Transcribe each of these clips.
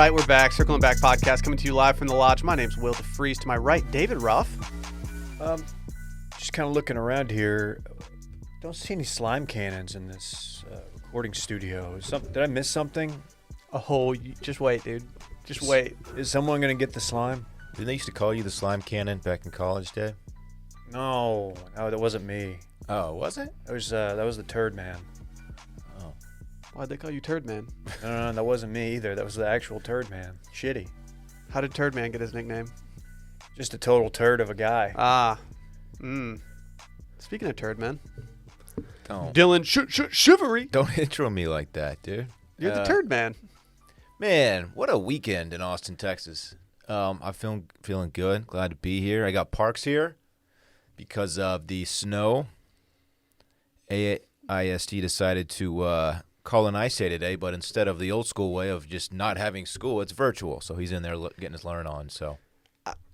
right, we're back. Circling Back podcast coming to you live from the lodge. My name's Will DeFreeze. To my right, David Ruff. Just kind of looking around here. Don't see any slime cannons in this recording studio. Did I miss something? Oh, just wait, dude. Just wait. Is someone going to get the slime? Didn't they used to call you the slime cannon back in college, Dave? No, that wasn't me. Oh, was it? That was the Turd Man. Oh. Why'd they call you Turd Man? No, that wasn't me either. That was the actual Turd Man. Shitty. How did Turd Man get his nickname? Just a total turd of a guy. Ah. Speaking of Turd Man. Don't. Dylan Shivery. Don't intro me like that, dude. You're the Turd Man. Man, what a weekend in Austin, Texas. I'm feeling good. Glad to be here. I got Parks here because of the snow. AISD decided to call an ice day today, but instead of the old school way of just not having school, it's virtual. So he's in there getting his learn on. So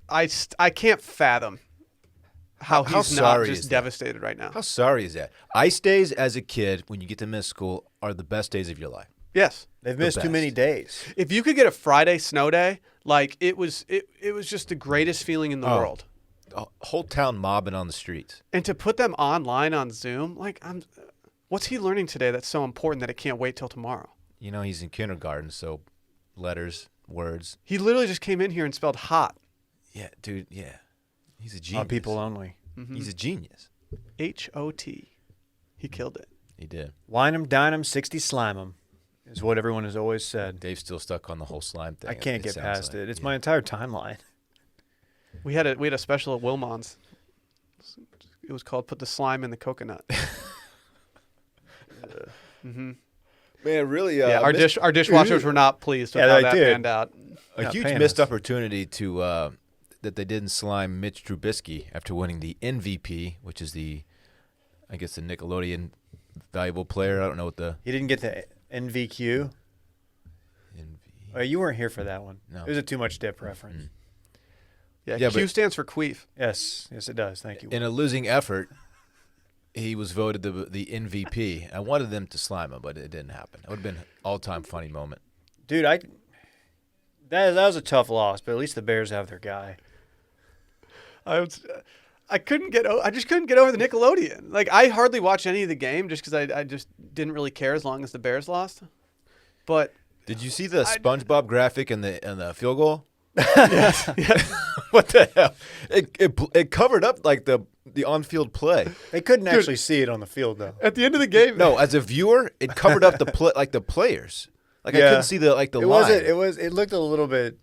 I can't fathom how he's not just devastated right now. How sorry is that? Ice days as a kid, when you get to miss school, are the best days of your life. Yes. They've missed too many days. If you could get a Friday snow day, like it was just the greatest feeling in the world. A whole town mobbing on the streets. And to put them online on Zoom, what's he learning today that's so important that it can't wait till tomorrow? You know, he's in kindergarten, so letters, words. He literally just came in here and spelled hot. Yeah, dude, yeah. He's a genius. On people only. Mm-hmm. He's a genius. H-O-T. He killed it. He did. Wine 'em, dine 'em, 60 slime 'em is what everyone has always said. Dave's still stuck on the whole slime thing. I can't get past it. It's my entire timeline. We had a special at Wilmon's. It was called "Put the Slime in the Coconut." Man, really. Yeah, our dishwashers were not pleased with how that panned out. A huge missed opportunity to that they didn't slime Mitch Trubisky after winning the MVP, which is the Nickelodeon valuable player. I don't know what the He didn't get the NVQ. Oh, you weren't here for that one. No. It was a Too Much Dip reference. Yeah, Q stands for queef. Yes, it does. Thank you. In a losing effort, he was voted the MVP. I wanted them to slime him, but it didn't happen. It would have been an all-time funny moment. Dude, that was a tough loss, but at least the Bears have their guy. I just couldn't get over the Nickelodeon. Like, I hardly watched any of the game just because I just didn't really care as long as the Bears lost. But did you see the SpongeBob graphic and the field goal? Yes. What the hell? It covered up like the on-field play. They couldn't actually see it on the field though. At the end of the game, No, as a viewer, it covered up the players. Like I couldn't see the line. It looked a little bit.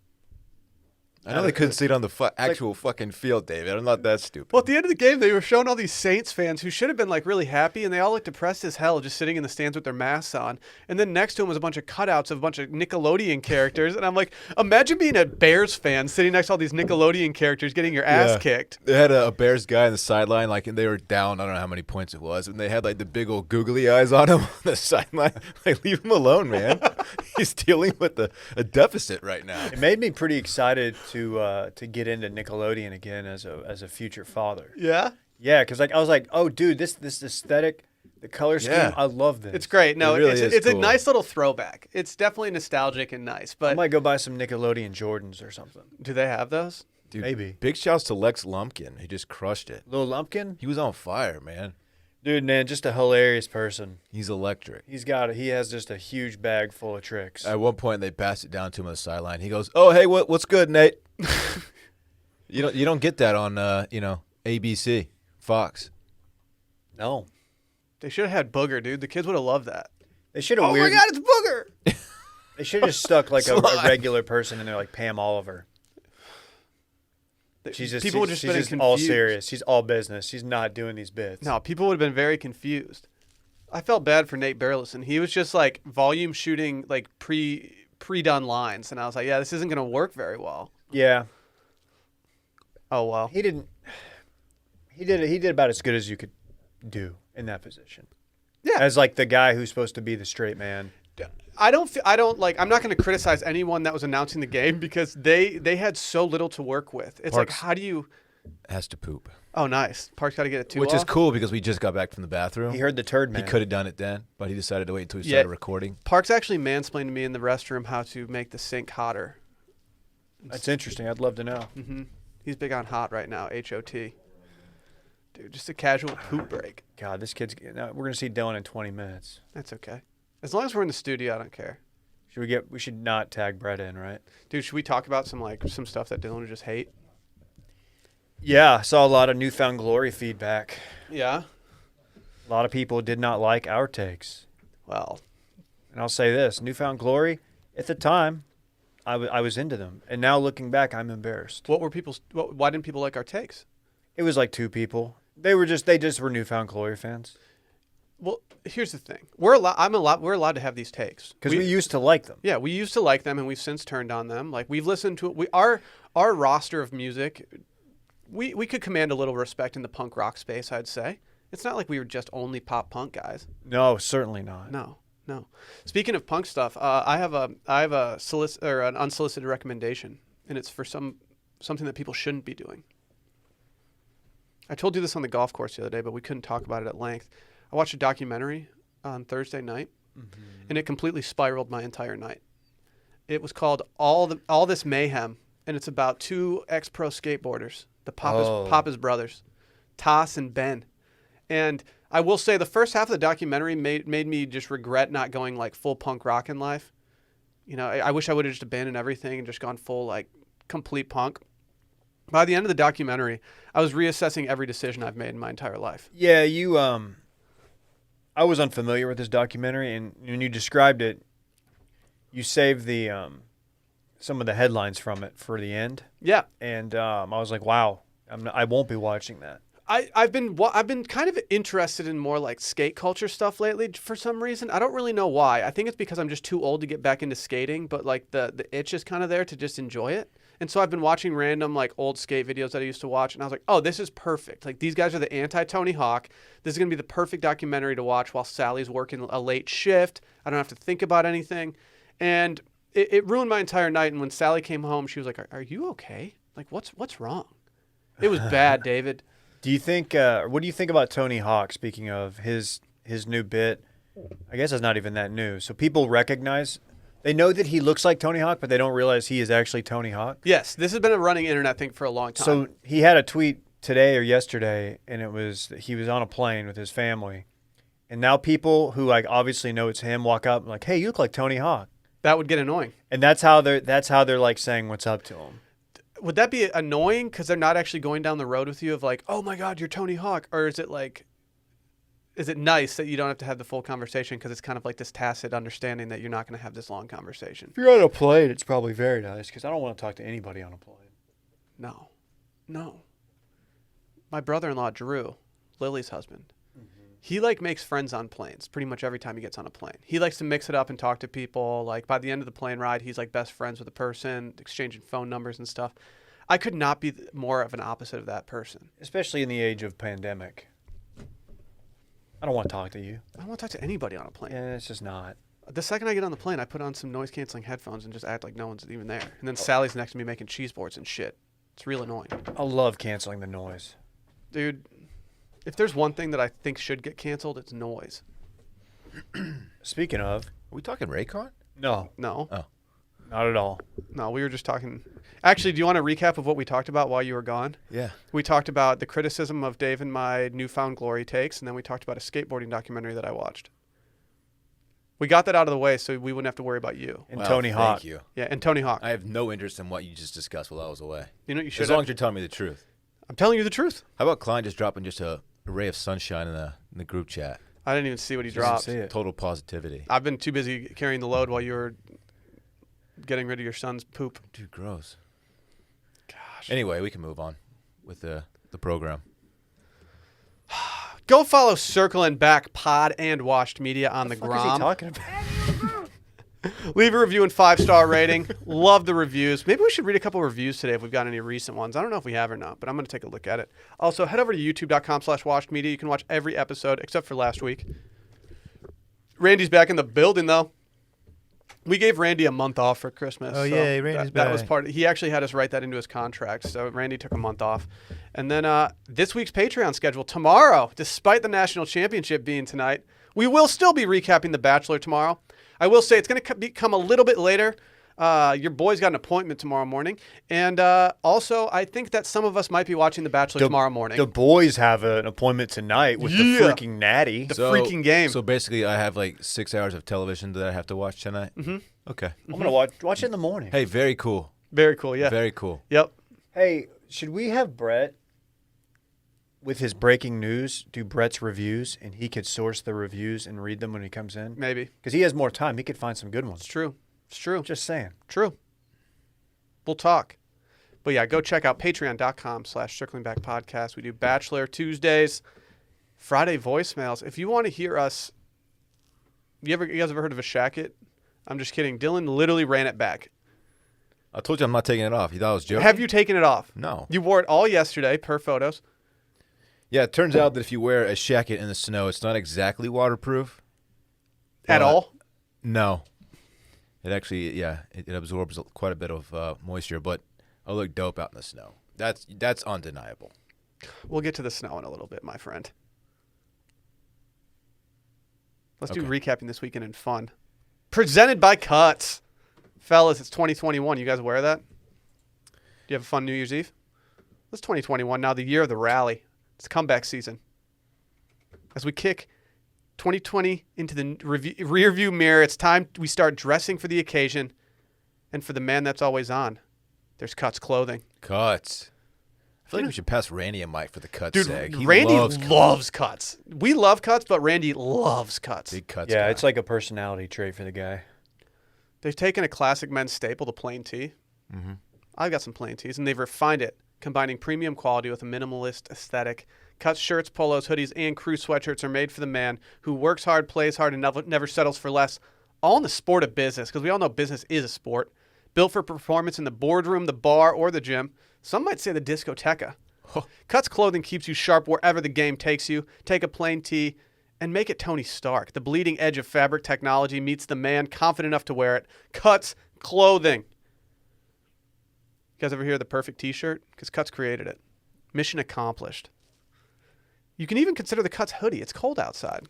I know they couldn't see it on the actual fucking field, David. I'm not that stupid. well, at the end of the game, they were showing all these Saints fans who should have been like really happy, and they all looked depressed as hell, just sitting in the stands with their masks on. And then next to them was a bunch of cutouts of a bunch of Nickelodeon characters, and I'm like, imagine being a Bears fan sitting next to all these Nickelodeon characters getting your ass kicked. They had a Bears guy on the sideline, and they were down. I don't know how many points it was, and they had the big old googly eyes on him on the sideline. Like, leave him alone, man. He's dealing with a deficit right now. It made me pretty excited to get into Nickelodeon again as a future father. Yeah? Yeah, because I was like, oh, dude, this aesthetic, the color scheme, Yeah. I love this. It's great. No, It really it's is a cool. nice little throwback. It's definitely nostalgic and nice. I But might go buy some Nickelodeon Jordans or something. do they have those? Dude, Maybe. Big shouts to Lex Lumpkin. He just crushed it. Lil Lumpkin, He was on fire, man. dude, man, just a hilarious person. He's electric. He has just a huge bag full of tricks. At one point, they passed it down to him on the sideline. He goes, "Oh, hey, what's good, Nate?" You don't get that on ABC, Fox. No, They should have had Booger, dude. The kids would have loved that. they should have. Oh my God, it's Booger! They should have just stuck like a regular person in there, like Pam Oliver. People would just she's been just all confused. serious. She's all business. She's not doing these bits. No, people would have been very confused. I felt bad for Nate Burleson. He was just like volume shooting like pre-done lines, and I was like, yeah, this isn't gonna work very well. Yeah, Oh well. he didn't. He did about as good as you could do in that position. Yeah. As like the guy who's supposed to be the straight man. I'm not going to criticize anyone that was announcing the game because they had so little to work with. It's like, Parks. how do you has to poop. Oh, nice. Park's got to get it too. Which is cool because we just got back from the bathroom. He heard the turd man. He could have done it then, but he decided to wait until we Yeah. started recording. Park's actually mansplained to me in the restroom how to make the sink hotter. That's interesting. I'd love to know. Mm-hmm. He's big on hot right now. HOT. Dude, just a casual poop break. God, this kid's. Now, we're gonna see Dylan in 20 minutes. That's okay. As long as we're in the studio, I don't care. We should not tag Brett in, right? Dude, should we talk about some stuff that Dylan would just hate? Yeah, I saw a lot of Newfound Glory feedback. Yeah. A lot of people did not like our takes. Well, And I'll say this, Newfound Glory, at the time, I was into them. And now looking back, I'm embarrassed. why didn't people like our takes? It was like 2 people. They just were Newfound Glory fans. Well, here's the thing. We're allowed to have these takes. Because we used to like them. Yeah, we used to like them and we've since turned on them. Like we've listened to our roster of music, we could command a little respect in the punk rock space, I'd say. It's not like we were just only pop punk guys. No, certainly not. No. Speaking of punk stuff, I have an unsolicited recommendation, and it's for something that people shouldn't be doing. I told you this on the golf course the other day, but we couldn't talk about it at length. I watched a documentary on Thursday night, and it completely spiraled my entire night. It was called All This Mayhem, and it's about 2 ex-pro skateboarders, the Papa's brothers, Toss and Ben. And I will say the first half of the documentary made me just regret not going like full punk rock in life. You know, I wish I would have just abandoned everything and just gone full like complete punk. By the end of the documentary, I was reassessing every decision I've made in my entire life. Yeah, I was unfamiliar with this documentary, and when you described it, you saved the some of the headlines from it for the end. Yeah. And I was like, wow, I won't be watching that. I've been kind of interested in more like skate culture stuff lately for some reason. I don't really know why. I think it's because I'm just too old to get back into skating, but like the itch is kind of there to just enjoy it. And so I've been watching random like old skate videos that I used to watch, and I was like, oh, this is perfect. Like these guys are the anti-Tony Hawk. This is going to be the perfect documentary to watch while Sally's working a late shift. I don't have to think about anything. And it ruined my entire night. And when Sally came home, she was like, are you okay? Like what's wrong? It was bad, David. Do you think? What do you think about Tony Hawk? Speaking of his new bit, I guess it's not even that new. So people recognize, they know that he looks like Tony Hawk, but they don't realize he is actually Tony Hawk. Yes, this has been a running internet thing for a long time. So he had a tweet today or yesterday, and it was that he was on a plane with his family, and now people who like obviously know it's him walk up and like, hey, you look like Tony Hawk, that would get annoying. and that's how they're like saying what's up to him. Would that be annoying because they're not actually going down the road with you of like, oh my God, you're Tony Hawk? Or is it like, is it nice that you don't have to have the full conversation because it's kind of like this tacit understanding that you're not going to have this long conversation? If you're on a plane, it's probably very nice because I don't want to talk to anybody on a plane. No. My brother-in-law, Drew, Lily's husband, he like makes friends on planes pretty much every time he gets on a plane. He likes to mix it up and talk to people. Like by the end of the plane ride, he's like best friends with a person, exchanging phone numbers and stuff. I could not be more of an opposite of that person. Especially in the age of pandemic. I don't want to talk to you. I don't want to talk to anybody on a plane. Yeah, it's just not. The second I get on the plane, I put on some noise-canceling headphones and just act like no one's even there. And then Sally's next to me making cheese boards and shit. It's real annoying. I love canceling the noise. Dude, if there's one thing that I think should get canceled, it's noise. Speaking of, Are we talking Raycon? no, No. Oh. not at all. No, we were just talking. Actually, do you want a recap of what we talked about while you were gone? Yeah. We talked about the criticism of Dave and my Newfound Glory takes, and then we talked about a skateboarding documentary that I watched. We got that out of the way so we wouldn't have to worry about you. And Well, Tony Hawk. Thank you. Yeah, and Tony Hawk. I have no interest in what you just discussed while I was away. You know what you should As long have? as you're telling me the truth. I'm telling you the truth. How about Klein just dropping just a ray of sunshine in the group chat? I didn't even see what he Didn't dropped. see it. Total positivity. I've been too busy carrying the load while you were getting rid of your son's poop. Dude, gross. Gosh. Anyway, we can move on with the program. Go follow Circle and Back Pod and Washed Media on the What is he Grom. talking about? Leave a review and 5-star rating. Love the reviews. Maybe we should read a couple reviews today if we've got any recent ones. I don't know if we have or not, but I'm going to take a look at it. Also, head over to youtube.com/washedmedia. You can watch every episode except for last week. Randy's back in the building, though. We gave Randy a month off for Christmas. Oh, so yay, Randy's that was back. part. He actually had us write that into his contract. So Randy took a month off, and then this week's Patreon schedule tomorrow. Despite the national championship being tonight, we will still be recapping The Bachelor tomorrow. I will say it's going to come a little bit later. Your boy's got an appointment tomorrow morning, and also I think that some of us might be watching The Bachelor tomorrow morning. The boys have an appointment tonight with the freaking Natty. The freaking game. So basically, I have like 6 hours of television that I have to watch tonight. Mm-hmm. Okay. I'm gonna watch it in the morning. Hey, very cool. Very cool. Yeah. Very cool. Yep. Hey, should we have Brett with his breaking news do Brett's reviews, and he could source the reviews and read them when he comes in? Maybe. Because he has more time. He could find some good ones. It's true. It's true. Just saying. True. We'll talk. But yeah, go check out patreon.com/circling back podcast. We do Bachelor Tuesdays, Friday voicemails. If you want to hear us, you guys ever heard of a shacket? I'm just kidding. Dylan literally ran it back. I told you I'm not taking it off. You thought I was joking? Have you taken it off? No. You wore it all yesterday per photos. Yeah, it turns out that if you wear a shacket in the snow, it's not exactly waterproof. At all? No. It actually, it absorbs quite a bit of moisture, but I look dope out in the snow. That's undeniable. We'll get to the snow in a little bit, my friend. Let's do recapping this weekend in fun. Presented by Cuts. Fellas, it's 2021. You guys aware of that? Do you have a fun New Year's Eve? It's 2021 now, the year of the rally. It's comeback season. As we kick 2020 into the rear view mirror, it's time we start dressing for the occasion and for the man that's always on. There's Cuts clothing. Cuts. I feel like we should pass Randy a mic for the Cuts Dude, sake. He Randy loves loves Cuts. We love Cuts, but Randy loves Cuts. Big Cuts Yeah, guy. it's like a personality trait for the guy. They've taken a classic men's staple, the plain tee. Mm-hmm. I've got some plain tees, and they've refined it, combining premium quality with a minimalist aesthetic. Cuts shirts, polos, hoodies, and crew sweatshirts are made for the man who works hard, plays hard, and never settles for less. All in the sport of business, because we all know business is a sport. Built for performance in the boardroom, the bar, or the gym. Some might say the discoteca. Cuts clothing keeps you sharp wherever the game takes you. Take a plain tee and make it Tony Stark. The bleeding edge of fabric technology meets the man confident enough to wear it. Cuts clothing. You guys ever hear of the perfect t-shirt? Because Cuts created it. Mission accomplished. You can even consider the Cuts hoodie. It's cold outside.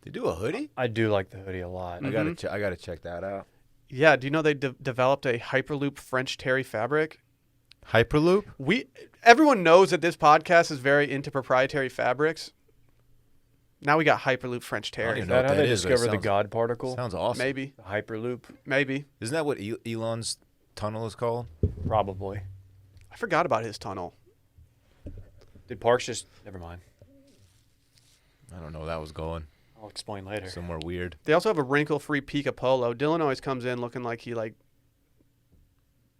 They do a hoodie? I do like the hoodie a lot. I gotta check that out. Yeah, do you know they developed a Hyperloop French terry fabric? Hyperloop? Everyone knows that this podcast is very into proprietary fabrics. Now we got Hyperloop French terry. Is know that what how that they is, but it discovered the sounds- God particle? Sounds awesome. Maybe. The Hyperloop? Maybe. Isn't that what Elon's tunnel is called? Probably. I forgot about his tunnel. Did Parks just... Never mind. I don't know where that was going. I'll explain later. Somewhere weird. They also have a wrinkle-free Pika Polo. Dylan always comes in looking like he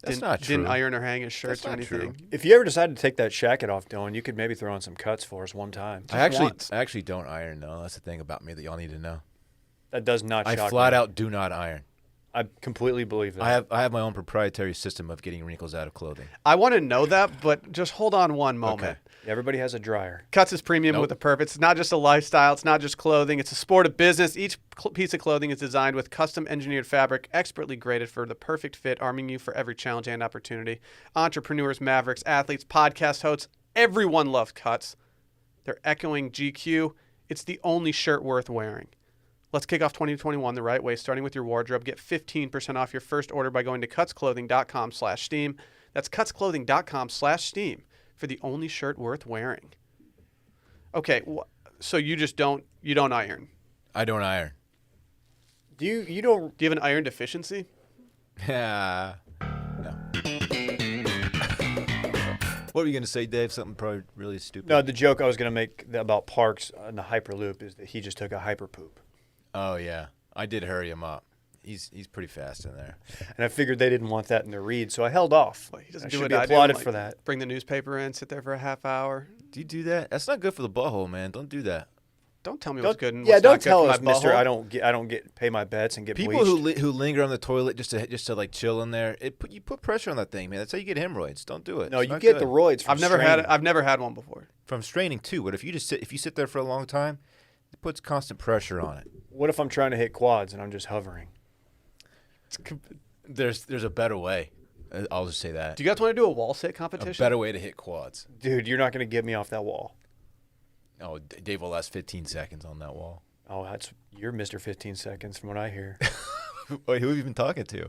That's not true. didn't iron or hang his shirts That's or not true. anything. If you ever decide to take that shacket off, Dylan, you could maybe throw on some Cuts for us one time. I once. actually don't iron though. That's the thing about me that y'all need to know. That does not I shock flat me. out do not iron. I completely believe that. I have my own proprietary system of getting wrinkles out of clothing. I want to know that, but just hold on one moment. Okay. Everybody has a dryer. Cuts is premium Nope. with a purpose. It's not just a lifestyle. It's not just clothing. It's a sport of business. Each piece of clothing is designed with custom engineered fabric, expertly graded for the perfect fit, arming you for every challenge and opportunity. Entrepreneurs, mavericks, athletes, podcast hosts, everyone loves Cuts. They're echoing GQ. It's the only shirt worth wearing. Let's kick off 2021 the right way, starting with your wardrobe. Get 15% off your first order by going to cutsclothing.com/steam. That's cutsclothing.com/steam for the only shirt worth wearing. Okay, so you don't iron. I don't iron. You don't... Do you have an iron deficiency? Yeah. No. What were you gonna say, Dave? Something probably really stupid. No, the joke I was going to make about Parks and the Hyperloop is that he just took a hyper poop. Oh yeah, I did hurry him up. He's pretty fast in there. And I figured they didn't want that in their read, so I held off. Well, he doesn't I do should what be I do, applauded like, for that. Bring the newspaper in, sit there for a half hour. Do you do that? That's not good for the butthole, man. Don't do that. Don't tell me what's good and Yeah, what's don't not good tell for us, my Mister. butthole. I don't get pay my bets and get People bleached. who linger on the toilet just to like chill in there, you put pressure on that thing, man. That's how you get hemorrhoids. Don't do it. No, It's you not get good. the roids from I've never had one before. From straining too. But if you sit there for a long time, it puts constant pressure on it. What if I'm trying to hit quads and I'm just hovering? There's a better way. I'll just say that. Do you guys want to do a wall sit A competition? better way to hit quads. Dude, you're not going to get me off that wall. Oh, Dave will last 15 seconds on that wall. Oh, you're Mr. 15 seconds from what I hear. Wait, who have you been talking to?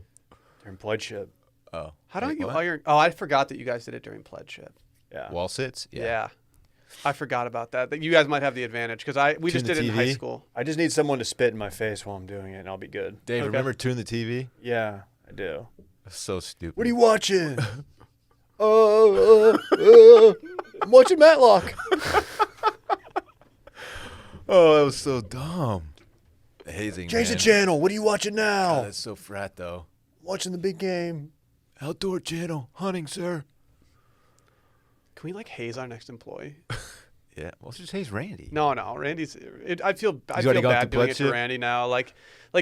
During pledgeship. Oh. How don't Wait, you what? iron? Oh, I forgot that you guys did it during pledgeship. Yeah. Wall sits? Yeah. I forgot about that. That you guys might have the advantage because we just Tune did the it in high TV? school. I just need someone to spit in my face while I'm doing it, and I'll be good. Dave, Okay. remember Tune the TV? Yeah, I do. That's so stupid. What are you watching? I'm watching Matlock. Oh, that was so dumb. Hazing, Change the man. channel. What are you watching now? God, that's so frat, though. Watching the big game. Outdoor channel. Hunting, sir. Can we like haze our next employee? Yeah. Well, just haze Randy. No, Randy's. I feel already gone bad through doing it to pledgeship? Randy now. Like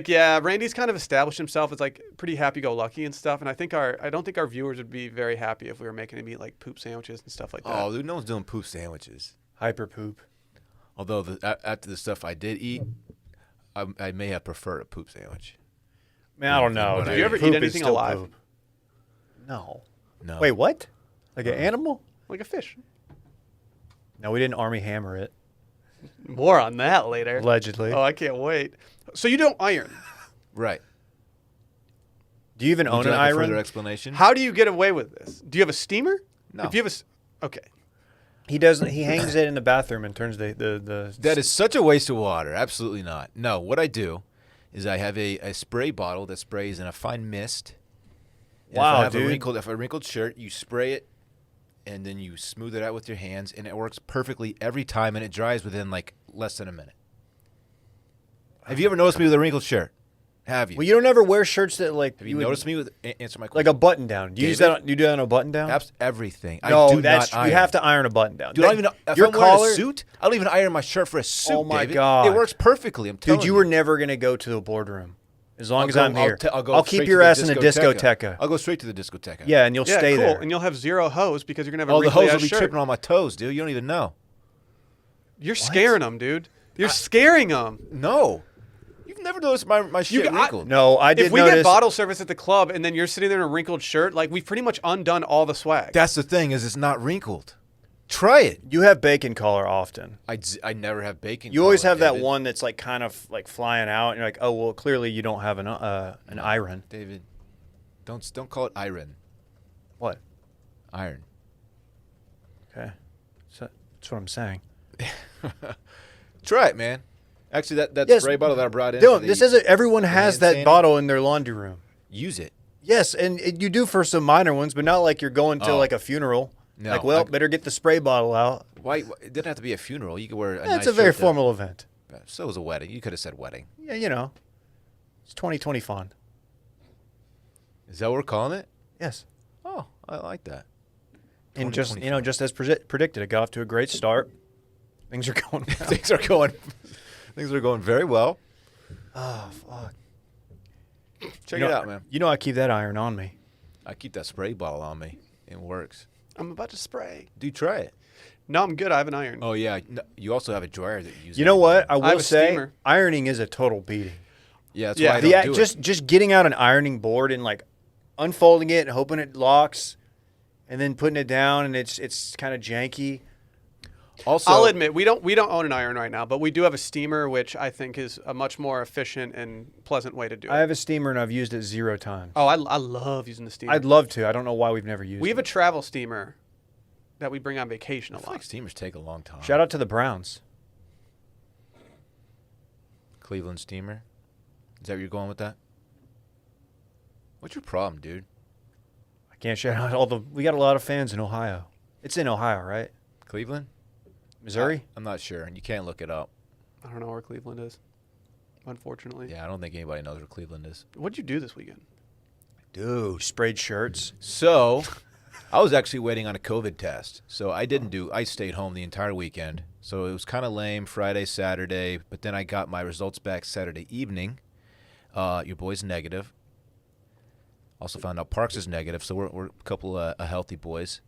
yeah, Randy's kind of established himself as like pretty happy-go-lucky and stuff. And I don't think our viewers would be very happy if we were making him eat like poop sandwiches and stuff like that. Oh, dude, no one's doing poop sandwiches. Hyper poop. Although after the stuff I did eat, I may have preferred a poop sandwich. Man, I don't know. Did dude. you ever eat Poop is anything still alive? poop. No. No. Wait, what? Like an animal? Like a fish. No, we didn't Armie hammer it. More on that later. Allegedly. Oh, I can't wait. So you don't iron. Right. Do you even Would own you an like a further iron? explanation? How do you get away with this? Do you have a steamer? No. If you have okay. He doesn't. He hangs it in the bathroom and turns the That is such a waste of water. Absolutely not. No, what I do is I have a spray bottle that sprays in a fine mist. And Wow, if I dude. have a wrinkled shirt, you spray it, and then you smooth it out with your hands, and it works perfectly every time, and it dries within like less than a minute. Have you ever noticed me with a wrinkled shirt? Have you? Well, you don't ever wear shirts that like Have you would- noticed me with? Answer my like question. a button down. Do you use David? that? You do that on a button down? Everything. No, I do that's not iron. you have to iron a button down. Dude, I don't even. If your I'm wearing collar, a suit, I don't even iron my shirt for a suit. Oh my David. God. It works perfectly. I'm telling dude, you. you were never gonna go to the boardroom as long I'll as go- I'm here. I'll go I'll straight keep to your the ass in a discoteca. I'll go straight to the discoteca. Yeah, and you'll Yeah, stay cool. there. And you'll have zero hose because you're gonna have a Oh, the wrinkly hose will ass be shirt. tripping on my toes, dude. You don't even know. You're scaring them, dude. You're scaring them. No. You've never noticed my shit wrinkled. No, I did If we notice. get bottle service at the club and then you're sitting there in a wrinkled shirt, like we've pretty much undone all the swag. That's the thing is it's not wrinkled. Try it. You have bacon collar often. I never have bacon. You always collar, have that David. one that's like kind of like flying out, and you're like, oh well, clearly you don't have an iron. David, don't call it iron. What? Iron. Okay, so that's what I'm saying. Try it, man. Actually, that Yes. spray bottle that I brought in. No, for this the- isn't. Everyone has hand that sanding? bottle in their laundry room. Use it. Yes, and you do for some minor ones, but not like you're going to Oh. like a funeral. No, like, well, like- better get the spray bottle out. Why? It didn't have to be a funeral. You could wear a It's nice a very shirt formal event. So was a wedding. You could have said wedding. Yeah, you know, it's 2020 fun. Is that what we're calling it? Yes, Oh, I like that. and just 2020 just as predicted, it got off to a great start. Things are going well. Things are going very well. Oh fuck! Check You it know- out, man. You know I keep that iron on me. I keep that spray bottle on me. It works. I'm about to spray. Do try it. No, I'm good. I have an iron. Oh yeah. No, you also have a dryer that you use. You know what? I have will a say, steamer. ironing is a total beating. Yeah, that's Yeah. why I The don't do it. just getting out an ironing board and like unfolding it and hoping it locks, and then putting it down, and it's kind of janky. Also, I'll admit we don't own an iron right now, but we do have a steamer, which I think is a much more efficient and pleasant way to do it. I have a steamer and I've used it 0 times. I love using the steamer. I'd love to. I don't know why we've never used we have it. a travel steamer that we bring on vacation a I feel like lot. steamers take a long time. Shout out to the Browns. Cleveland steamer. Is that where you're going with that? What's your problem, dude? I can't shout out all the. We got a lot of fans in Ohio. It's in Ohio, right? Cleveland? Missouri? I'm not sure. You can't look it up. I don't know where Cleveland is, unfortunately. Yeah, I don't think anybody knows where Cleveland is. What'd you do this weekend? Dude, sprayed shirts. So, I was actually waiting on a COVID test. So I stayed home the entire weekend. So it was kind of lame Friday, Saturday, but then I got my results back Saturday evening. Your boy's negative. Also found out Parks is negative, so we're a couple of healthy boys.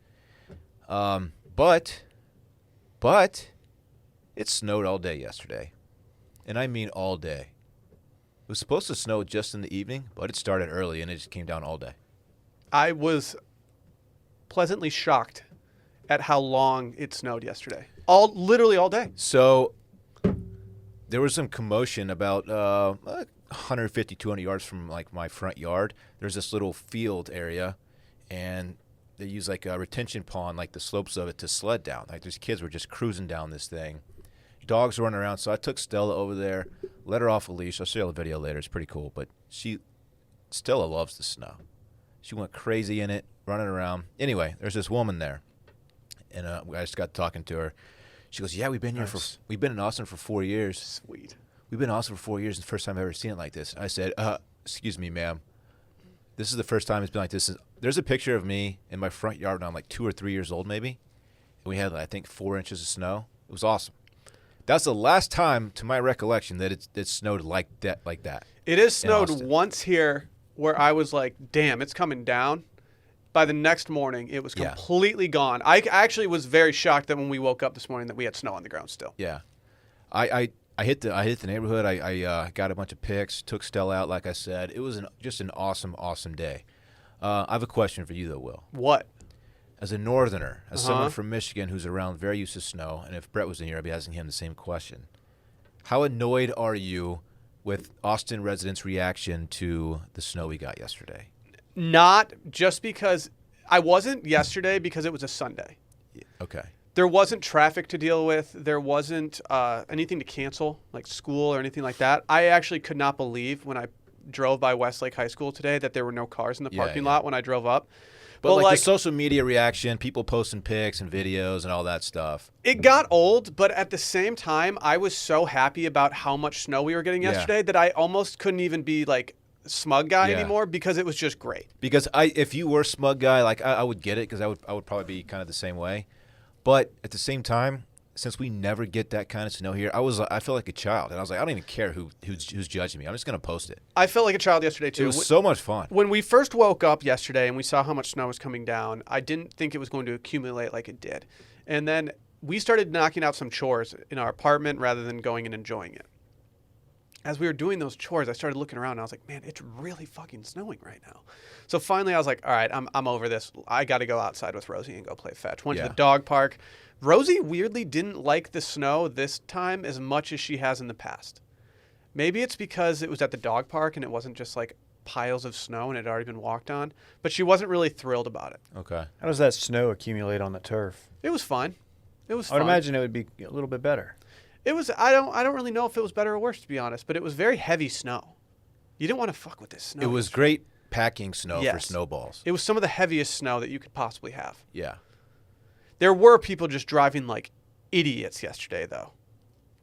But it snowed all day yesterday. And I mean all day. was supposed to snow just in the evening, but it started early and it just came down all day. I was pleasantly shocked at how long it snowed yesterday. Literally all day. So there was some commotion about 150, 200 yards from like my front yard. There's this little field area, and they use like a retention pond, like the slopes of it, to sled down. Like these kids were just cruising down this thing. Dogs were running around, so I took Stella over there, let her off a leash. I'll show you the video later. It's pretty cool, but Stella loves the snow. She went crazy in it, running around. Anyway, there's this woman there, and I just got talking to her. She goes, "Yeah, we've been in Austin for 4 years. Sweet. We've been in Austin for 4 years. It's the first time I've ever seen it like this." I said, "Excuse me, ma'am. This is the first time it's been like this. There's a picture of me in my front yard when I'm like 2 or 3 years old, maybe, and we had I think 4 inches of snow. It was awesome. That's the last time, to my recollection, that it snowed like that. It has snowed Austin. once here where I was like, damn, it's coming down. By the next morning, it was Yeah. completely gone. I actually was very shocked that when we woke up this morning that we had snow on the ground still. Yeah, I hit the neighborhood. I got a bunch of pics, took Stella out, like I said. It was just an awesome day. I have a question for you though, Will. What? As a northerner, as someone from Michigan who's around very used to snow, and if Brett was in here, I'd be asking him the same question. How annoyed are you with Austin residents' reaction to the snow we got yesterday? Not just because I wasn't yesterday because it was a Sunday. Okay. There wasn't traffic to deal with. There wasn't anything to cancel, like school or anything like that. I actually could not believe when I drove by Westlake High School today that there were no cars in the parking lot when I drove up. But like the social media reaction, people posting pics and videos and all that stuff. It got old, but at the same time, I was so happy about how much snow we were getting yesterday that I almost couldn't even be like smug guy anymore because it was just great. Because if you were smug guy, like I would get it because I would probably be kind of the same way. But at the same time, since we never get that kind of snow here, I feel like a child, and I was like, I don't even care who's judging me. I'm just gonna post it. I felt like a child yesterday too. It was so much fun. When we first woke up yesterday and we saw how much snow was coming down, I didn't think it was going to accumulate like it did. And then we started knocking out some chores in our apartment rather than going and enjoying it. As we were doing those chores, I started looking around and I was like, man, it's really fucking snowing right now. So finally I was like, all right, I'm over this. I got to go outside with Rosie and go play fetch. Went to the dog park. Rosie weirdly didn't like the snow this time as much as she has in the past. Maybe it's because it was at the dog park and it wasn't just like piles of snow and it had already been walked on, but she wasn't really thrilled about it. Okay. How does that snow accumulate on the turf? It was fun. It was I fun. would imagine it would be a little bit better. It was I don't really know if it was better or worse, to be honest, but it was very heavy snow. You didn't want to fuck with this snow. It was great packing snow for Yes. snowballs. It was some of the heaviest snow that you could possibly have. Yeah. There were people just driving like idiots yesterday, though.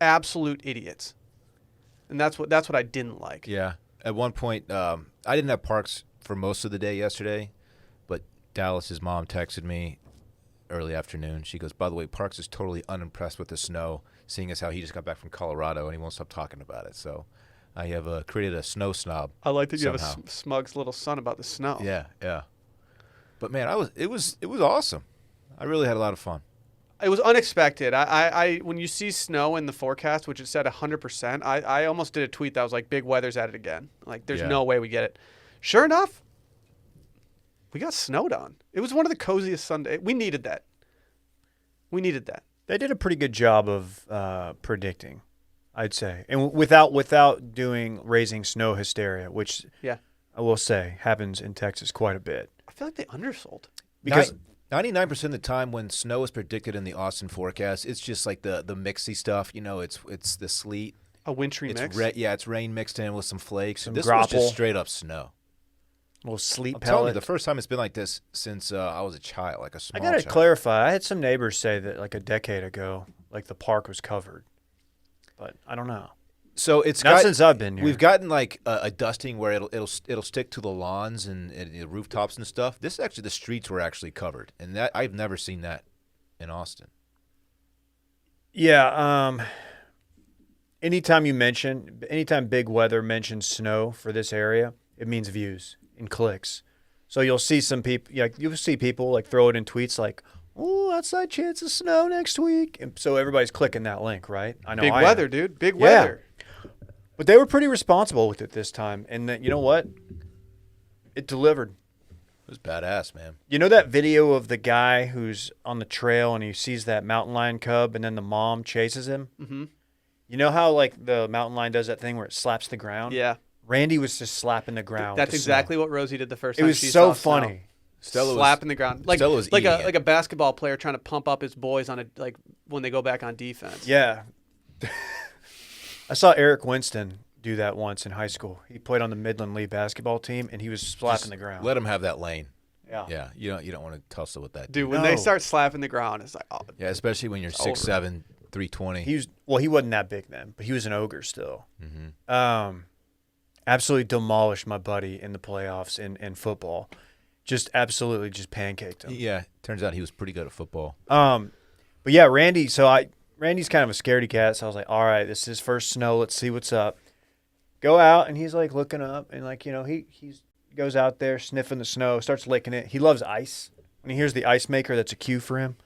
Absolute idiots. And that's what I didn't like. Yeah. At one point, I didn't have parks for most of the day yesterday, but Dallas's mom texted me early afternoon. She goes, by the way, Parks is totally unimpressed with the snow, seeing as how he just got back from Colorado and he won't stop talking about it. So I have created a snow snob. I like that you somehow. have a smug's little son about the snow. Yeah, yeah. But man, it was awesome. I really had a lot of fun. It was unexpected. I when you see snow in the forecast, which it said 100%, I almost did a tweet that was like, big weather's at it again. Like, there's no way we get it. Sure enough, we got snowed on. It was one of the coziest Sundays. We needed that. We needed that. They did a pretty good job of predicting, I'd say, and without raising snow hysteria, which I will say happens in Texas quite a bit. I feel like they undersold. Because 99% of the time when snow is predicted in the Austin forecast, it's just like the mixy stuff. You know, it's the sleet. A wintry It's mix. it's rain mixed in with some flakes. Some This was grapple. just straight up snow. little sleep I'm telling you, pellet. the first time it's been like this since I was a child, like a I small gotta child. clarify. I had some neighbors say that like a decade ago, like the park was covered, but I don't know. So it's Not since I've been here. We've gotten like a dusting where it'll stick to the lawns and the rooftops and stuff. This actually, the streets were actually covered, and that I've never seen that in Austin. Yeah. Anytime big weather mentions snow for this area, it means views and clicks. So you'll see some people, you'll see people like throw it in tweets like, "Oh, outside chance of snow next week," and so everybody's clicking that link, right? I know. Big I weather, am. dude. Big Yeah. weather. But they were pretty responsible with it this time. And you know what? It delivered. It was badass, man. You know that video of the guy who's on the trail and he sees that mountain lion cub and then the mom chases him? Mm-hmm. You know how like the mountain lion does that thing where it slaps the ground? Yeah. Randy was just slapping the ground. That's with the exactly snow. what Rosie did the first It time was she so saw snow. funny. Stella was Slapping the ground. Like, Stella was like eating it. a basketball player trying to pump up his boys on when they go back on defense. Yeah. I saw Eric Winston do that once in high school. He played on the Midland Lee basketball team and he was slapping Just the ground. Let him have that lane. Yeah. Yeah, you don't want to tussle with that. Dude, when No. they start slapping the ground, it's like, oh, Yeah, especially when you're It's over. 6'7", 320. He wasn't that big then, but he was an ogre still. Mm-hmm. Absolutely demolished my buddy in the playoffs in football. Just absolutely just pancaked him. Yeah, turns out he was pretty good at football. But yeah, Randy's kind of a scaredy cat, so I was like, all right, this is his first snow. Let's see what's up. Go out, and he's like looking up, and like, you know, he goes out there sniffing the snow, starts licking it. He loves ice. When he hears the ice maker, that's a cue for him.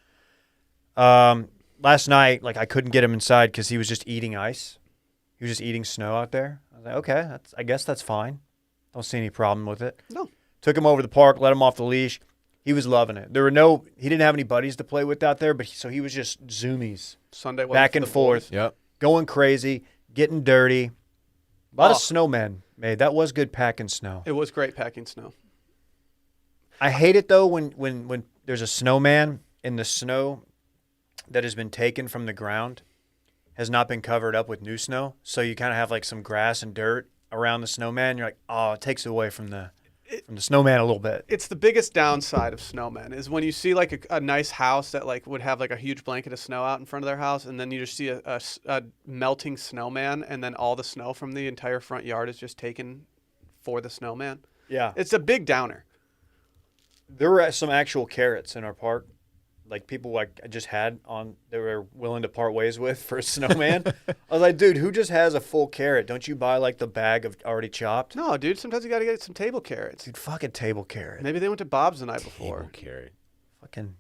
Last night, like I couldn't get him inside because he was just eating ice. He was just eating snow out there. I was like, okay, I guess that's fine. Don't see any problem with it. no. Took him over to the park, let him off the leash. He was loving it. He didn't have any buddies to play with out there, but so he was just zoomies, Sunday wasn't back for and the forth, boys. Yep. going crazy, getting dirty. A lot Oh. of snowmen made. That was good packing snow. It was great packing snow. I hate it though when there's a snowman and the snow that has been taken from the ground has not been covered up with new snow. So you kind of have like some grass and dirt around the snowman. You're like, oh, it takes away from the snowman a little bit. It's the biggest downside of snowmen is when you see like a nice house that like would have like a huge blanket of snow out in front of their house, and then you just see a melting snowman, and then all the snow from the entire front yard is just taken for the snowman. Yeah. It's a big downer. There were some actual carrots in our park, like people like I just had on. They were willing to part ways with for a snowman. I was like, dude, who just has a full carrot? Don't you buy like the bag of already chopped? No, dude, sometimes you got to get some table carrots. Dude, fucking table carrot. Maybe they went to Bob's the night before. Table carrot. Fucking.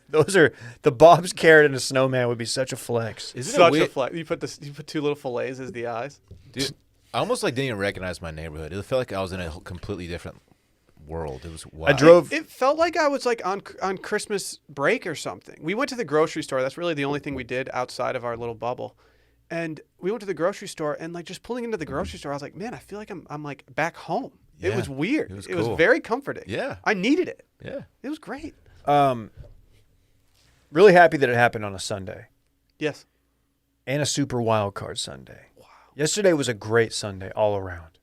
Those are the Bob's carrot and a snowman would be such a flex. Isn't it Such a weird? flex. You put two little fillets as the eyes. Dude, I almost like didn't even recognize my neighborhood. It felt like I was in a completely different world. It was wild. I drove. It felt like I was like on Christmas break or something. We went to the grocery store. That's really the only thing we did outside of our little bubble. And we went to the grocery store, and like just pulling into the grocery store, I was like, man, I feel like I'm like back home. It Yeah, was weird. it was It was cool. very comforting. Yeah. I needed it. Yeah. It was great. Really happy that it happened on a Sunday Yes. and a super wild card Sunday. Wow. Yesterday was a great Sunday all around.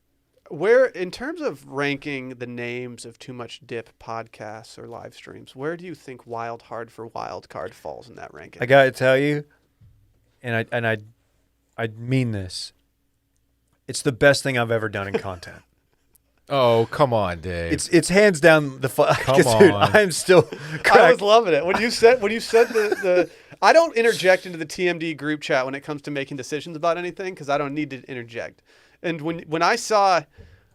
Where, in terms of ranking the names of Too Much Dip podcasts or live streams, where do you think Wild Hard for Wild Card falls in that ranking? I got to tell you, and I mean this. It's the best thing I've ever done in content. Oh, come on, Dave. It's hands down the Come dude, on. I'm still I cracked. was loving it when you said the I don't interject into the TMD group chat when it comes to making decisions about anything because I don't need to interject. And when I saw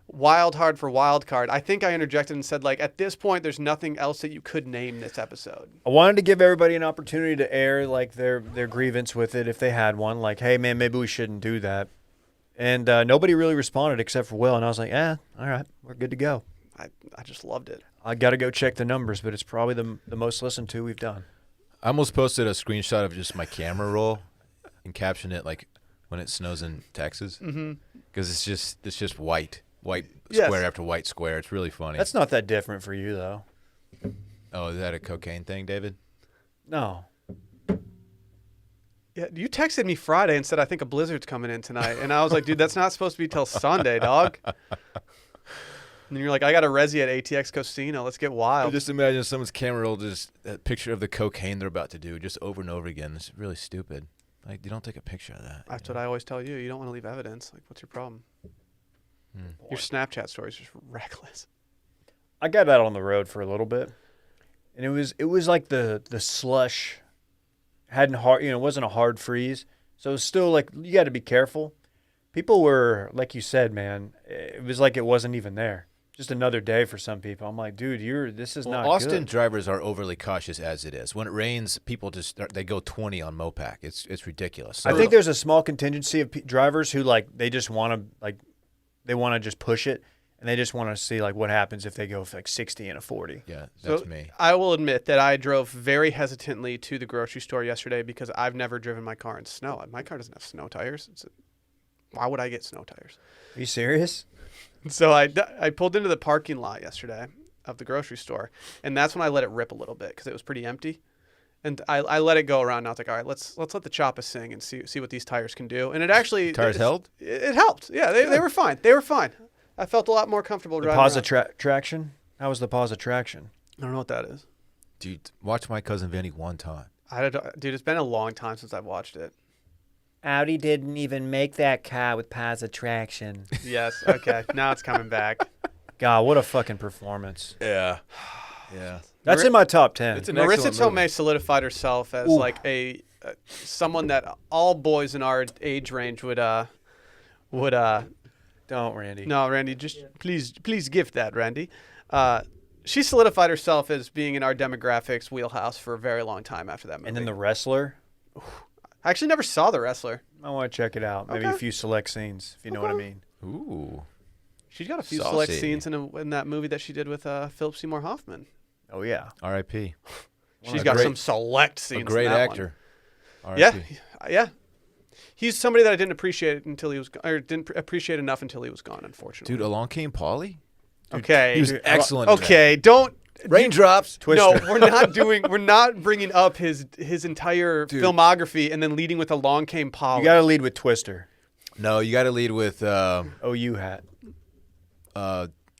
Wild Hard for Wild Card, I think I interjected and said like at this point there's nothing else that you could name this episode. I wanted to give everybody an opportunity to air like their grievance with it if they had one. Like, hey man, maybe we shouldn't do that. And nobody really responded except for Will. And I was like, all right, we're good to go. I just loved it. I got to go check the numbers, but it's probably the most listened to we've done. I almost posted a screenshot of just my camera roll and captioned it like when it snows in Texas because it's just white Yes. square after white square. It's really funny. That's not that different for you, though. Oh, is that a cocaine thing, David? No. Yeah, you texted me Friday and said I think a blizzard's coming in tonight, and I was like, dude, that's not supposed to be till Sunday, dog. And you're like, I got a resi at ATX Casino. Let's get I wild. just imagine someone's camera roll just a picture of the cocaine they're about to do just over and over again. It's really stupid. Like, you don't take a picture of that. That's what I always tell you. You don't want to leave evidence. Like, what's your problem? Your Snapchat story is just reckless. I got out on the road for a little bit, and it was like the slush hadn't hard, it wasn't a hard freeze, so it was still like you got to be careful. People were like you said, man. It was like it wasn't even there. just another day for some people. I'm like, dude, this is Well, not Austin good. drivers are overly cautious as it is. When it rains, people they go 20 on Mopac. It's ridiculous. So I think there's a small contingency of drivers who like they just want to just push it, and they just want to see like what happens if they go for like 60 and a 40. yeah, that's So me. I will admit that I drove very hesitantly to the grocery store yesterday because I've never driven my car in snow. My car doesn't have snow tires. Why would I get snow tires? Are you serious? So I pulled into the parking lot yesterday of the grocery store, and that's when I let it rip a little bit because it was pretty empty. And I let it go around. And I was like, all right, let's let the choppa sing and see what these tires can do. And it actually Tires held? It helped. Yeah, they were fine. They were fine. I felt a lot more comfortable The driving. pause around. traction? How was the pause of traction? I don't know what that is. Dude, watch My Cousin Vinny one time. Dude, it's been a long time since I've watched it. Audi didn't even make that car with pause of traction. Yes. Okay. Now it's coming back. God, what a fucking performance. Yeah. Yeah. That's in my top 10. It's an Marissa excellent movie. Tomei solidified herself as Ooh. like someone that all boys in our age range would Don't, Randy. no, Randy, just please gift that, Randy. She solidified herself as being in our demographics wheelhouse for a very long time after that movie. And then The Wrestler. I actually never saw The Wrestler. I want to check it out. Maybe a Okay. few select scenes, if you know what I mean. Ooh. She's got a few select Saucy. scenes in that movie that she did with Philip Seymour Hoffman. Oh, yeah. R.I.P. She's a got great- some select scenes. A great in that one. actor. Yeah, R.I.P. yeah. He's somebody that I didn't appreciate until he was, or didn't appreciate enough until he was gone. Unfortunately. Dude, along came Polly. Okay. He was excellent. in that. Okay. Don't. Raindrops. Twister. No, we're not bringing up his entire Dude. filmography and then leading with Along Came Polly. You got to lead with Twister. No, you got to lead with OU hat.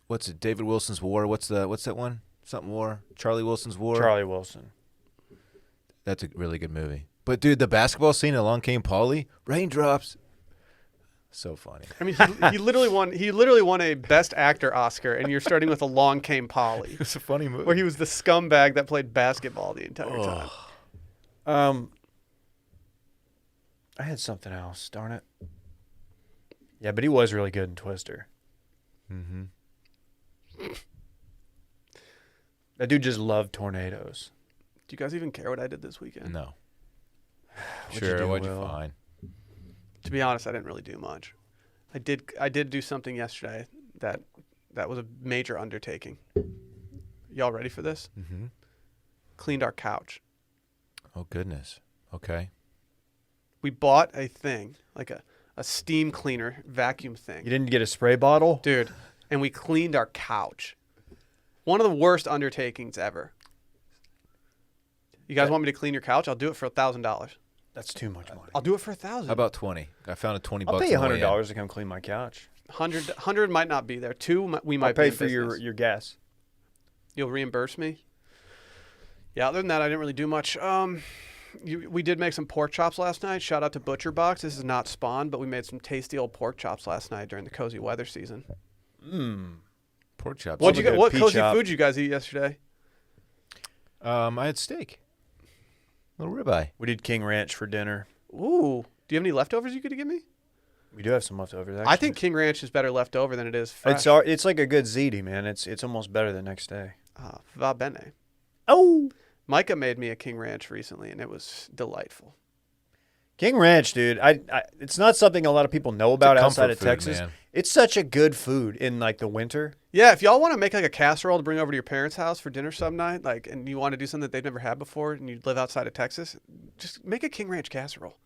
what's it? David Wilson's War. What's that one? Something War. Charlie Wilson's War. Charlie Wilson. That's a really good movie. But dude, the basketball scene in Along Came Polly. Raindrops. So funny. I mean, he literally won. He literally won a Best Actor Oscar, and you're starting with Along Came Polly, It's a funny movie. where he was the scumbag that played basketball the entire time. I had something else. Darn it. Yeah, but he was really good in Twister. Mm-hmm. That dude just loved tornadoes. Do you guys even care what I did this weekend? No. What'd you Sure. do, What'd you Will? find? To be honest, I didn't really do much. I did do something yesterday that was a major undertaking. Y'all ready for this? Mm-hmm. Cleaned our couch. Oh goodness. Okay. We bought a thing, like a steam cleaner vacuum thing. You didn't get a spray bottle? Dude, and we cleaned our couch. One of the worst undertakings ever. You guys want me to clean your couch? I'll do it for $1,000. That's too much money. I'll do it for $1,000. How about 20? I found a 20 I'll bucks. pay you on the way in. $100 to come clean my couch. 100 might not be there. 2 we might I'll pay be in for business. your gas. You'll reimburse me? Yeah, other than that, I didn't really do much. We did make some pork chops last night. Shout out to Butcher Box. This is not Spawn, but we made some tasty old pork chops last night during the cozy weather season. Pork chops. What good what pea cozy chop. food you guys eat yesterday? I had steak. Little ribeye. We did King Ranch for dinner. Ooh, do you have any leftovers you could give me? We do have some leftovers, actually. I think King Ranch is better left over than it is fresh. It's like a good ziti, man. It's almost better the next day. Va bene. Oh, Micah made me a King Ranch recently, and it was delightful. King Ranch, dude. It's not something a lot of people know about comfort outside of food, Texas. man. It's such a good food in like the winter. Yeah, if y'all want to make like a casserole to bring over to your parents' house for dinner some night, like, and you want to do something that they've never had before, and you live outside of Texas, just make a King Ranch casserole.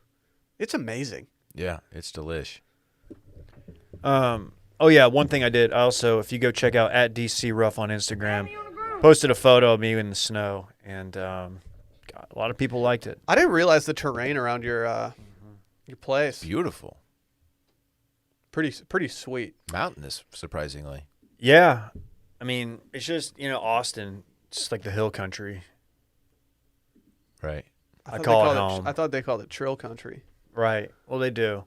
It's amazing. Yeah, it's delish. Oh yeah, one thing I did also, if you go check out at DC Ruff on Instagram, posted a photo of me in the snow, and God, a lot of people liked it. I didn't realize the terrain around your place. Beautiful. Pretty sweet. Mountainous, surprisingly. Yeah, I mean, it's just Austin, it's like the hill country, Right. I thought call they it called home. I thought they called it Trill Country. right? Well, they do.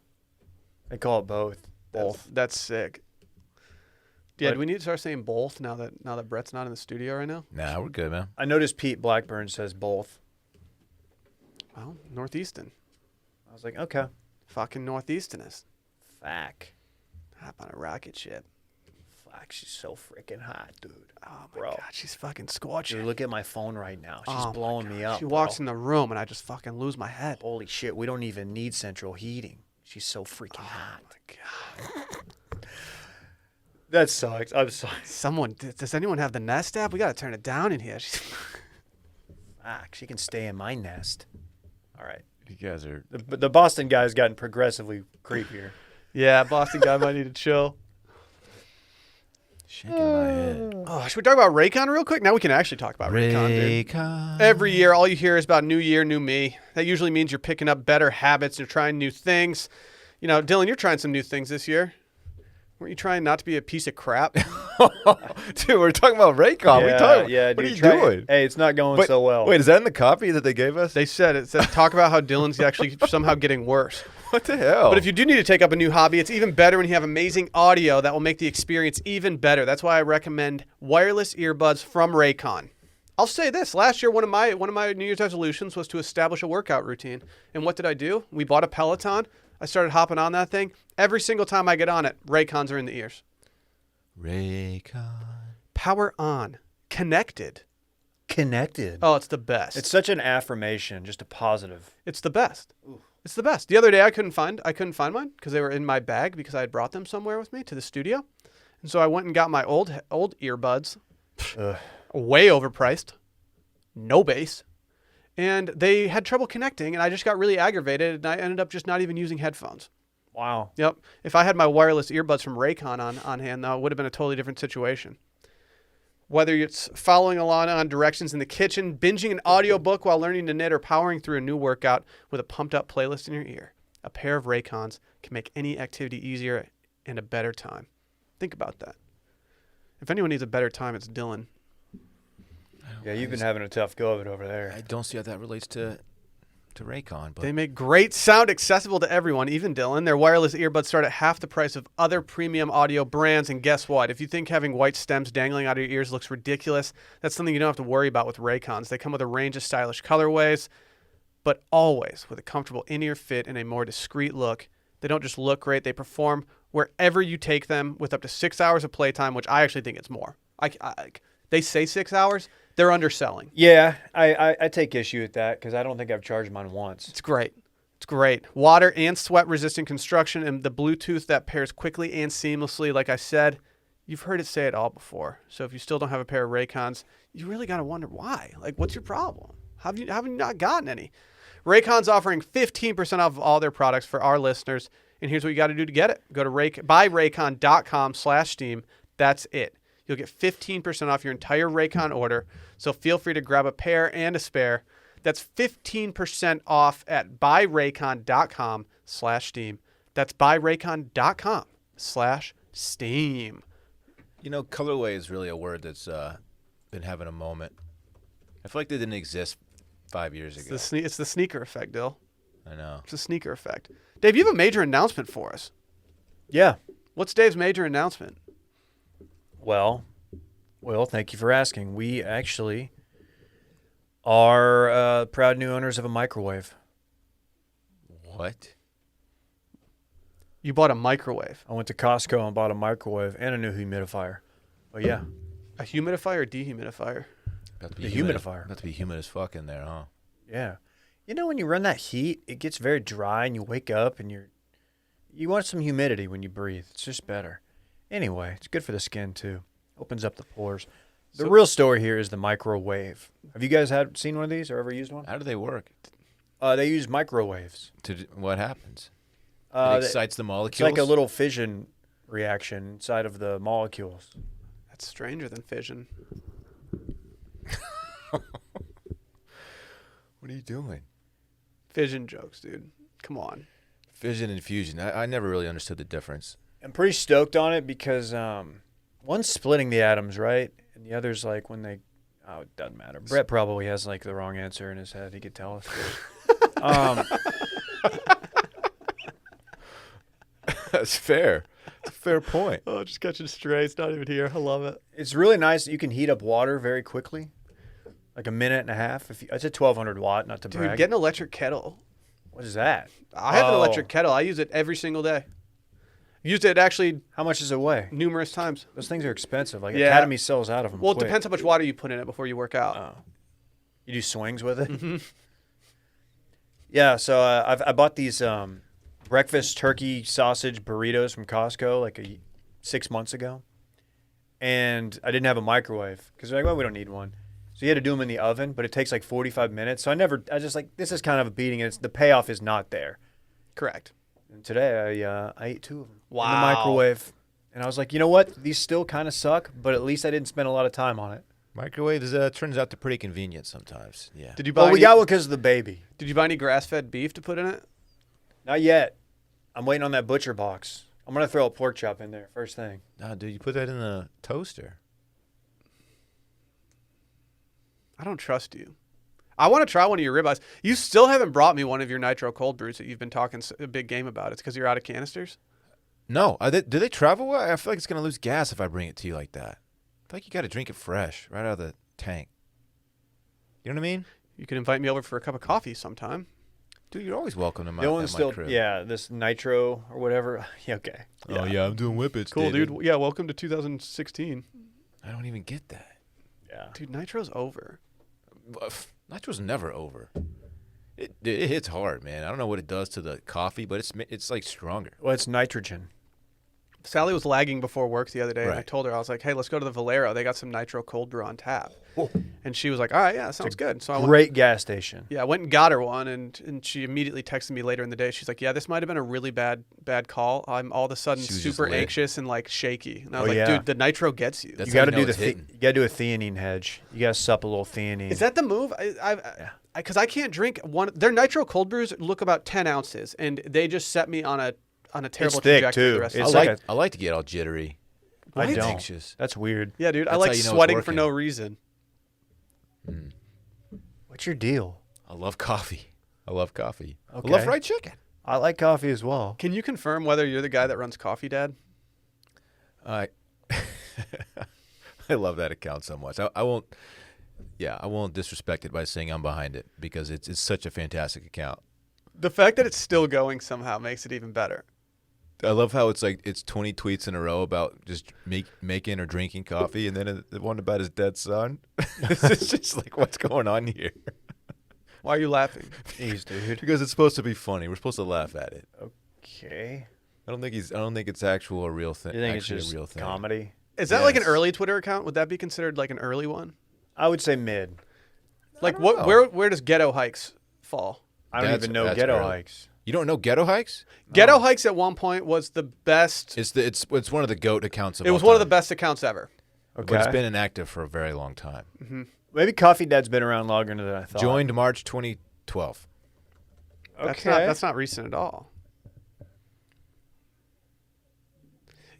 They call it both. Both. That's sick. Yeah, But- do we need to start saying both now that Brett's not in the studio right now? Nah, we're good, man. I noticed Pete Blackburn says both. Well, Northeastern. I was like, okay. Fucking Northeasterners. Fack. Hop on a rocket ship. Fuck, she's so freaking hot, dude. Oh my Bro. god, she's fucking scorching. Dude, look at my phone right now. She's Oh my blowing me up. She walks bro. in the room and I just fucking lose my head. Holy shit, we don't even need central heating. She's so freaking hot. Oh my god. That sucks. I'm sorry. Does anyone have the Nest app? We gotta turn it down in here. Fuck, she can stay in my nest. All right. You guys are. The Boston guy's gotten progressively creepier. Yeah, Boston guy might need to chill. Shaking my head. Oh, should we talk about Raycon real quick? Now we can actually talk about Raycon, dude. Raycon. Every year, all you hear is about new year, new me. That usually means you're picking up better habits. You're trying new things. You know, Dylan, you're trying some new things this year. Weren't you trying not to be a piece of crap? Dude, we're talking about Raycon. Yeah, what are dude, you doing? Hey, it's not going so well. Wait, is that in the copy that they gave us? It said talk about how Dylan's actually somehow getting worse. What the hell? But if you do need to take up a new hobby, it's even better when you have amazing audio that will make the experience even better. That's why I recommend wireless earbuds from Raycon. I'll say this: last year, one of my New Year's resolutions was to establish a workout routine. And what did I do? We bought a Peloton. I started hopping on that thing. Every single time I get on it, Raycons are in the ears. Raycon. Power on. Connected. Connected. Oh, it's the best. It's such an affirmation, just a positive. It's the best. It's the best. The other day I couldn't find mine because they were in my bag because I had brought them somewhere with me to the studio. And so I went and got my old earbuds. Ugh. Way overpriced. No bass. And they had trouble connecting and I just got really aggravated and I ended up just not even using headphones. Wow. Yep. If I had my wireless earbuds from Raycon on hand, though, it would have been a totally different situation. Whether it's following along on directions in the kitchen, binging an audiobook while learning to knit, or powering through a new workout with a pumped-up playlist in your ear, a pair of Raycons can make any activity easier and a better time. Think about that. If anyone needs a better time, it's Dylan. Yeah, you've been having a tough go of it over there. I don't see how that relates to Raycon. But They make great sound accessible to everyone, even Dylan. Their wireless earbuds start at half the price of other premium audio brands. And guess what? If you think having white stems dangling out of your ears looks ridiculous, that's something you don't have to worry about with Raycons. They come with a range of stylish colorways, but always with a comfortable in-ear fit and a more discreet look. They don't just look great. They perform wherever you take them with up to 6 hours of playtime, which I actually think it's more. They say 6 hours. They're underselling. Yeah, I take issue with that because I don't think I've charged mine once. It's great. It's great. Water and sweat resistant construction and the Bluetooth that pairs quickly and seamlessly. Like I said, you've heard it say it all before. So if you still don't have a pair of Raycons, you really got to wonder why. Like, what's your problem? Have you not gotten any? Raycon's offering 15% off of all their products for our listeners. And here's what you got to do to get it. Go to buyraycon.com/Steam. That's it. You'll get 15% off your entire Raycon order, so feel free to grab a pair and a spare. That's 15% off at buyraycon.com/Steam. That's buyraycon.com/Steam. You know, colorway is really a word that's been having a moment. I feel like they didn't exist 5 years ago. It's the sneaker effect, Dill. I know. It's the sneaker effect. Dave, you have a major announcement for us. Yeah. What's Dave's major announcement? Well, thank you for asking. We actually are proud new owners of a microwave. What? You bought a microwave. I went to Costco and bought a microwave and a new humidifier. But yeah, A humidifier or dehumidifier? About to The be humid. humidifier. About to be humid as fuck in there, huh? yeah. You know, when you run that heat, it gets very dry and you wake up and you want some humidity when you breathe. It's just better. Anyway, it's good for the skin too. Opens up the pores. The real story here is the microwave. Have you guys seen one of these or ever used one? How do they work? They use microwaves. What happens? It It excites the It's molecules? like a little fission reaction inside of the molecules. That's stranger than fission. What are you doing? Fission jokes, dude. Come on. Fission and fusion. I never really understood the difference. I'm pretty stoked on it because one's splitting the atoms, right? And the other's like when they... Oh, it doesn't matter. Brett probably has like the wrong answer in his head. He could tell us. That's fair. It's a fair point. Oh, just catching strays. Not even here. I love it. It's really nice that you can heat up water very quickly. Like a minute and a half. It's a 1200 watt, not to Dude, brag. get an electric kettle. What is that? I have an Oh. electric kettle. I use it every single day. Used it actually How much does it weigh? numerous times. Those things are expensive. Like Yeah. Academy sells out of them. Well, it quick. depends how much water you put in it before you work out. Oh. You do swings with it? Mm-hmm. Yeah, so I bought these breakfast turkey sausage burritos from Costco like 6 months ago. And I didn't have a microwave because they're like, well, we don't need one. So you had to do them in the oven, but it takes like 45 minutes. So I just like, this is kind of a beating. And the payoff is not there. Correct. And today I ate 2 of them in the Wow. microwave. And I was like, you know what? These still kind of suck, but at least I didn't spend a lot of time on it. Microwave turns out to pretty convenient sometimes. Yeah. Did you buy? Well, we any, got one because of the baby. Did you buy any grass-fed beef to put in it? Not yet. I'm waiting on that butcher box. I'm going to throw a pork chop in there first thing. Nah, dude, you put that in the toaster. I don't trust you. I want to try one of your ribeyes. You still haven't brought me one of your nitro cold brews that you've been talking a big game about. It's because you're out of canisters. No, do they travel well? I feel like it's gonna lose gas if I bring it to you like that. I feel like you got to drink it fresh, right out of the tank. You know what I mean? You can invite me over for a cup of coffee sometime. Dude, you're always welcome to my, The at one's my still, crib. yeah, this nitro or whatever. Yeah, okay. Oh yeah, I'm doing whippets. Cool, David. dude. Yeah, welcome to 2016. I don't even get that. Yeah. Dude, nitro's over. Nitro's never over. It hits hard, man. I don't know what it does to the coffee, but it's like stronger. Well, it's nitrogen. Sally was lagging before work the other day, and I Right. told her, I was like, hey, let's go to the Valero. They got some nitro cold brew on tap. Whoa. And she was like, all right, yeah, sounds good. So I went, Great gas station. yeah, I went and got her one, and she immediately texted me later in the day. She's like, yeah, this might have been a really bad call. I'm all of a sudden She was just super lit. anxious and like shaky. And I Oh, was like, yeah. dude, the nitro gets you. That's You got to how you do know the it's hitting. you got to do a theanine hedge. You got to sup a little theanine. Is that the move? Because I can't drink one. Their nitro cold brews look about 10 ounces, and they just set me on a terrible thick, trajectory too. the rest of It's the I day. like like to get all jittery. I and don't. anxious. That's weird. Yeah, dude, I That's like how you know it's sweating for working. no reason. What's your deal? I love coffee. I love coffee. Okay. I love fried chicken. I like coffee as well. Can you confirm whether you're the guy that runs Coffee Dad? I I love that account so much. I won't. Yeah, I won't disrespect it by saying I'm behind it because it's such a fantastic account. The fact that it's still going somehow makes it even better. I love how it's like it's 20 tweets in a row about just making or drinking coffee, and then the one about his dead son. It's just like, what's going on here? Why are you laughing? Jeez, dude. Because it's supposed to be funny. We're supposed to laugh at it. Okay. I don't think it's actual or real thing. You think it's actually just a real thing. comedy? Is that like an Yes. early Twitter account? Would that be considered like an early one? I would say mid. Like don't what? know. Where does Ghetto Hikes fall? I don't even know That's ghetto early. hikes. You don't know Ghetto Hikes? Ghetto Hikes at one point was the best. It's one of the GOAT accounts of It all was one of the time. best accounts ever. Okay. But it's been inactive for a very long time. Maybe Coffee Dad's been around longer than I thought. Joined March 2012. Okay. That's not recent at all.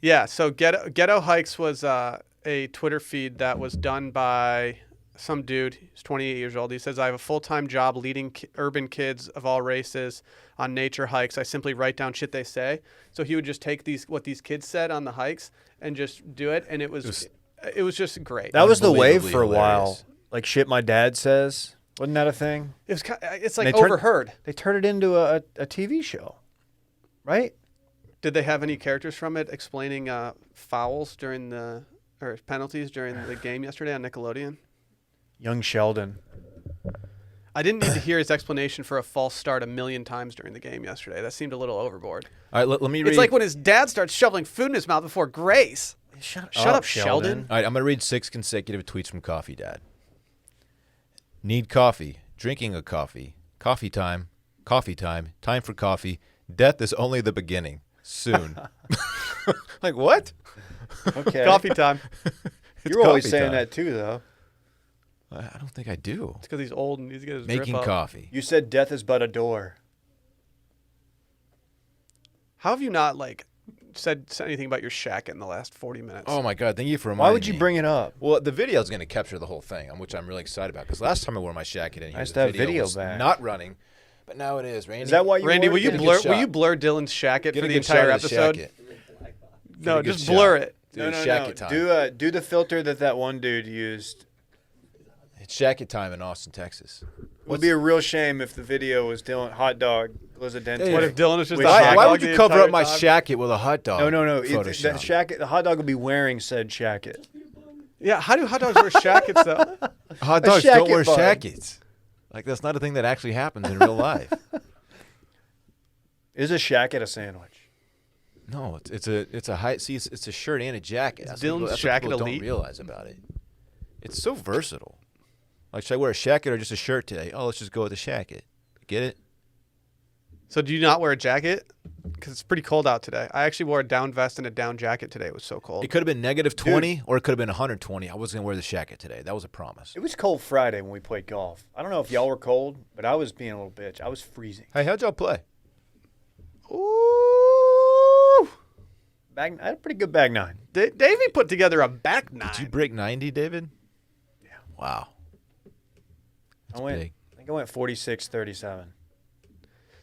Yeah, so Ghetto Hikes was a Twitter feed that was done by some dude. He's 28 years old. He says, I have a full-time job leading urban kids of all races on nature hikes. I simply write down shit they say. So he would just take what these kids said on the hikes and just do it, and it was just great. That was the wave for a Unbelievably while. hilarious. Like shit my dad says. Wasn't that a thing? It's They like turned- overheard. They turned it into a TV show. Right? Did they have any characters from it explaining fouls or penalties during the game yesterday on Nickelodeon? Young Sheldon. I didn't need to hear his explanation for a false start a million times during the game yesterday. That seemed a little overboard. All right, let me read. It's like when his dad starts shoveling food in his mouth before Grace. Shut up, Sheldon. All right, I'm going to read 6 consecutive tweets from Coffee Dad. Need coffee. Drinking a coffee. Coffee time. Coffee time. Time for coffee. Death is only the beginning. Soon. Like, what? Okay. Coffee time. You're always coffee saying time. that too, though. I don't think I do. It's because he's old and he's got his Making drip up. coffee. You said death is but a door. How have you not said anything about your shack in the last 40 minutes? Oh, my God. Thank you for reminding me. Why would you bring it up? Well, the video is going to capture the whole thing, which I'm really excited about. Because last time I wore my shacket in here, Nice the to have video was back. not running. But now it is, Randy. Is that why you Randy, wore will it? you Get a blur? good Will you shot. blur Dylan's shacket Get for a the good entire shot of the episode? shacket. No, Get a good just shot. blur it. Dude, No, no, shacket no. time. Do the filter that one dude used. It's shacket time in Austin, Texas. It would be a real shame if the video was Dylan hot dog Was it Hey, What if Dylan is just Wait, a hot Why, dog why would you the cover entire up my time? shacket with a hot dog? No. Photoshop? The hot dog will be wearing said shacket. Yeah, how do hot dogs wear shackets though? Hot dogs don't wear shacket bun. shackets. Like that's not a thing that actually happens in real life. Is a shacket a sandwich? No, it's a high. See, it's a shirt and a jacket. That's what Dylan's that's shacket what people elite. don't realize about it. It's so versatile. Like, should I wear a shacket or just a shirt today? Oh, let's just go with a shacket. Get it? So do you not wear a jacket? Because it's pretty cold out today. I actually wore a down vest and a down jacket today. It was so cold. It could have been negative 20 or it could have been 120. I wasn't gonna wear the shacket today. That was a promise. It was cold Friday when we played golf. I don't know if y'all were cold, but I was being a little bitch. I was freezing. Hey, how'd y'all play? Ooh. I had a pretty good bag nine. Davey put together a back nine. Did you break 90, David? Yeah. Wow. That's big. I think I went 46-37.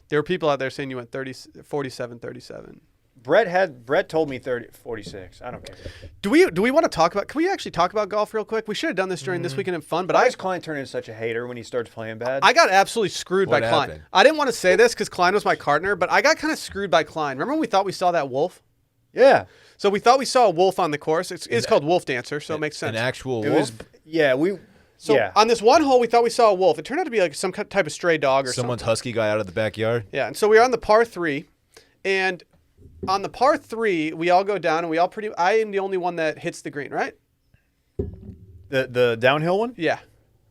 There were people out there saying you went 47-37. Brett told me 46. I don't care. Do we want to talk about? Can we actually talk about golf real quick? We should have done this during this weekend in fun, but Why does Klein turn into such a hater when he starts playing bad? I got absolutely screwed What by Klein. happened? I didn't want to say this because Klein was my partner, but I got kind of screwed by Klein. Remember when we thought we saw that wolf? yeah. So we thought we saw a wolf on the course. It's called Wolf Dancer, so it makes sense. An actual It wolf? was yeah, So yeah. on this one hole, we thought we saw a wolf. It turned out to be like some type of stray dog or Someone's something. husky guy out of the backyard? Yeah, and so we were on the par 3, and on the par 3, we all go down, and we all I am the only one that hits the green, right? The downhill one? Yeah.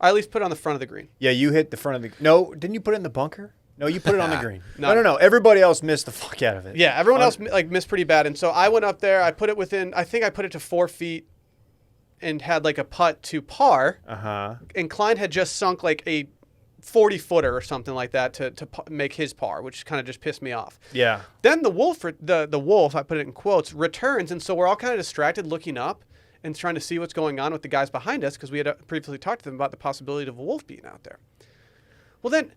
I at least put it on the front of the green. Yeah, you hit the front of the No, didn't you put it in the bunker? No, you put it on the green. No. No. Everybody else missed the fuck out of it. Yeah, everyone else like missed pretty bad, and so I went up there. I put it within. I think I put it to 4 feet, and had like a putt to par. Uh-huh. And Klein had just sunk like a 40-footer or something like that to make his par, which kind of just pissed me off. Yeah. Then the wolf, the wolf, I put it in quotes, returns, and so we're all kind of distracted looking up and trying to see what's going on with the guys behind us because we had previously talked to them about the possibility of a wolf being out there. Well, then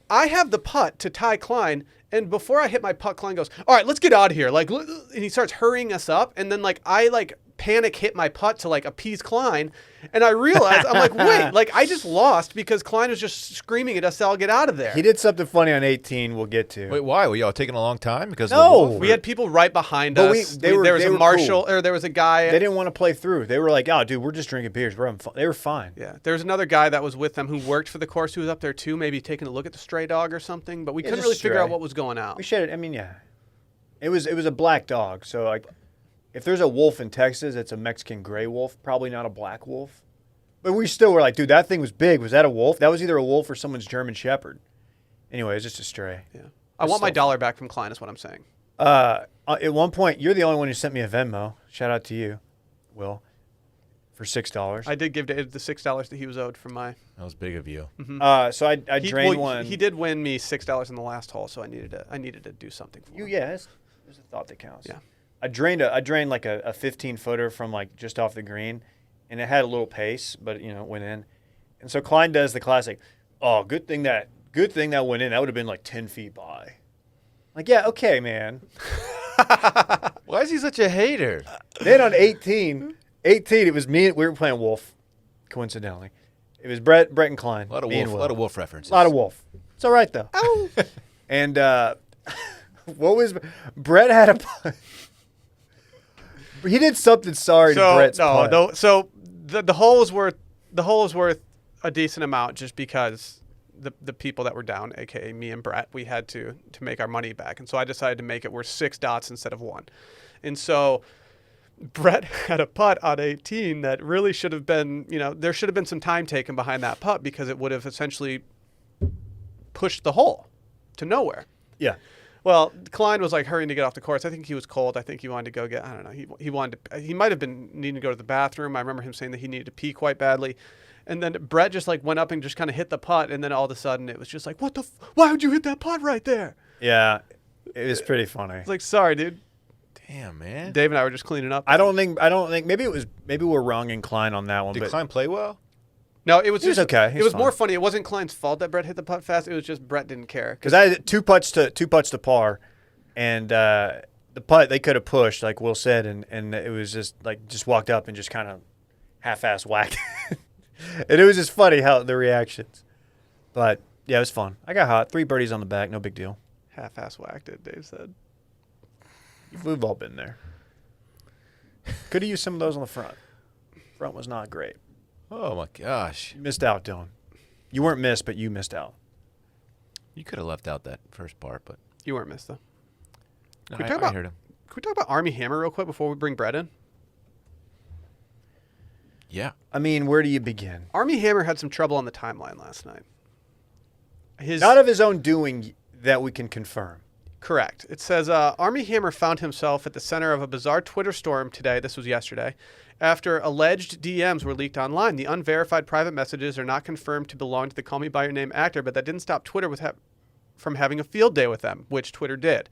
I have the putt to tie Klein, and before I hit my putt, Klein goes, "All right, let's get out of here!" Like, and he starts hurrying us up, and then like I like panic hit my putt to like appease Klein, and I realized I'm like, wait, like I just lost because Klein was just screaming at us to all get out of there. He did something funny on 18 we'll get to. Wait, why? Were y'all taking a long time? Because No. of the wolf? We had people right behind But us. they were there was a marshal, cool. or there was a guy. They didn't want to play through. They were like, "Oh, dude, we're just drinking beers. We're having fun." They were fine. Yeah, there was another guy that was with them who worked for the course who was up there too, maybe taking a look at the stray dog or something, but we couldn't just really figure stray. out what was going on. We should. I mean, yeah. It was a black dog. So like, if there's a wolf in Texas, it's a Mexican gray wolf, probably not a black wolf. But we still were like, dude, that thing was big. Was that a wolf? That was either a wolf or someone's German Shepherd. Anyway, it's just a stray. Yeah, I want my $1 back from Klein is what I'm saying. At one point, you're the only one who sent me a Venmo. Shout out to you, Will, for $6. I did give Dave the $6 that he was owed from my. That was big of you. So I drained one. He did win me $6 in the last hole, so I needed to do something for him. Yes, there's a thought that counts. Yeah. I drained like a 15-footer from like just off the green, and it had a little pace, but it went in. And so Klein does the classic, "Oh, good thing that went in. That would have been like 10 feet by." Like, yeah, okay, man. Why is he such a hater? Then on 18, it was me. We were playing Wolf, coincidentally. It was Brett and Klein. A lot of me and wolf. A Will. lot of wolf references. A lot of Wolf. It's all right though. And what was Brett had a putt. He did something sorry to Brett's putt. So the hole was worth a decent amount just because the people that were down, aka me and Brett, we had to make our money back, and so I decided to make it worth 6 dots instead of 1, and so Brett had a putt on 18 that really should have been, there should have been some time taken behind that putt because it would have essentially pushed the hole to nowhere. Yeah. Well, Klein was like hurrying to get off the course. I think he was cold. I think he wanted to go get, I don't know. He might have been needing to go to the bathroom. I remember him saying that he needed to pee quite badly. And then Brett just like went up and just kind of hit the putt. And then all of a sudden it was just like, why would you hit that putt right there? Yeah. It was pretty funny. It's like, sorry, dude. Damn, man. Dave and I were just cleaning up. I don't think maybe we're wrong in Klein on that one. Did but Klein play well? No, it was He was just okay. He It was was more fine. funny. It wasn't Klein's fault that Brett hit the putt fast. It was just Brett didn't care. because I had two putts to par, and the putt they could have pushed, like Will said, and it was just walked up and just kind of half-ass whacked. And it was just funny how the reactions. But yeah, it was fun. I got hot. 3 birdies on the back, no big deal. Half-ass whacked it, Dave said. We've all been there. Could have used some of those on the front. Front was not great. Oh my gosh. You missed out, Dylan. You weren't missed, but you missed out. You could have left out that first part, but You weren't missed, though. no, we I talk about- heard him. Can we talk about Armie Hammer real quick before we bring Brett in? Yeah. I mean, where do you begin? Armie Hammer had some trouble on the timeline last night. Not of his own doing that we can confirm. Correct. It says Armie Hammer found himself at the center of a bizarre Twitter storm today. This was yesterday. After alleged DMs were leaked online, the unverified private messages are not confirmed to belong to the Call Me By Your Name actor, but that didn't stop Twitter from having a field day with them, which Twitter did.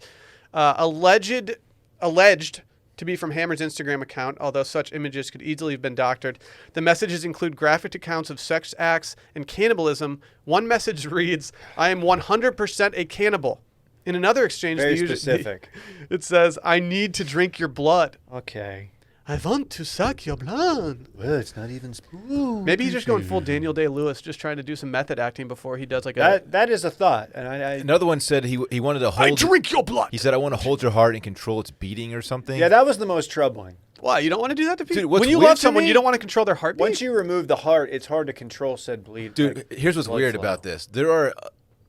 Alleged to be from Hammer's Instagram account, although such images could easily have been doctored. The messages include graphic accounts of sex acts and cannibalism. One message reads, "I am 100% a cannibal." In another exchange, Very specific. It says, "I need to drink your blood. Okay. I want to suck your blood." Well, it's not even spooky. Maybe he's just going full Daniel Day-Lewis, just trying to do some method acting before he does like That is a thought, and I Another one said he wanted to hold. your blood. He said, "I want to hold your heart and control its beating" or something. yeah, that was the most troubling. Why? You don't want to do that to people? Dude, what's when you weird love to someone, me- you don't want to control their heartbeat? Once you remove the heart, it's hard to control said bleed. Dude, like, here's what's blood weird flow. about this. There are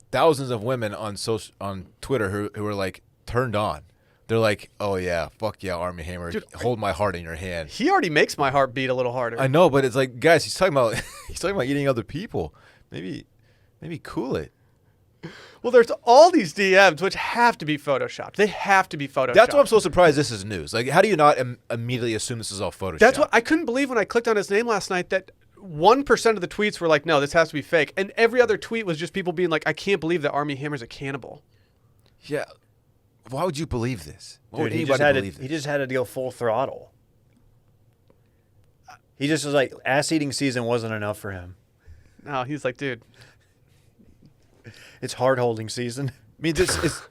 thousands of women on Twitter who are like turned on. They're like, "Oh yeah, fuck yeah, Armie Hammer, Dude, hold my heart in your hand." He already makes my heart beat a little harder. I know, but it's like, guys, he's talking about eating other people. Maybe cool it. Well, there's all these DMs which have to be photoshopped. They have to be photoshopped. That's why I'm so surprised this is news. Like, how do you not immediately assume this is all Photoshop? That's what I couldn't believe when I clicked on his name last night that 1% of the tweets were like, "No, this has to be fake," and every other tweet was just people being like, "I can't believe that Armie Hammer's a cannibal." Yeah. Why would you believe this? Why Dude, would he anybody believe he this? just had to go full throttle. He just was like, ass eating season wasn't enough for him. No, he's like, dude, It's hard holding season. I mean, this is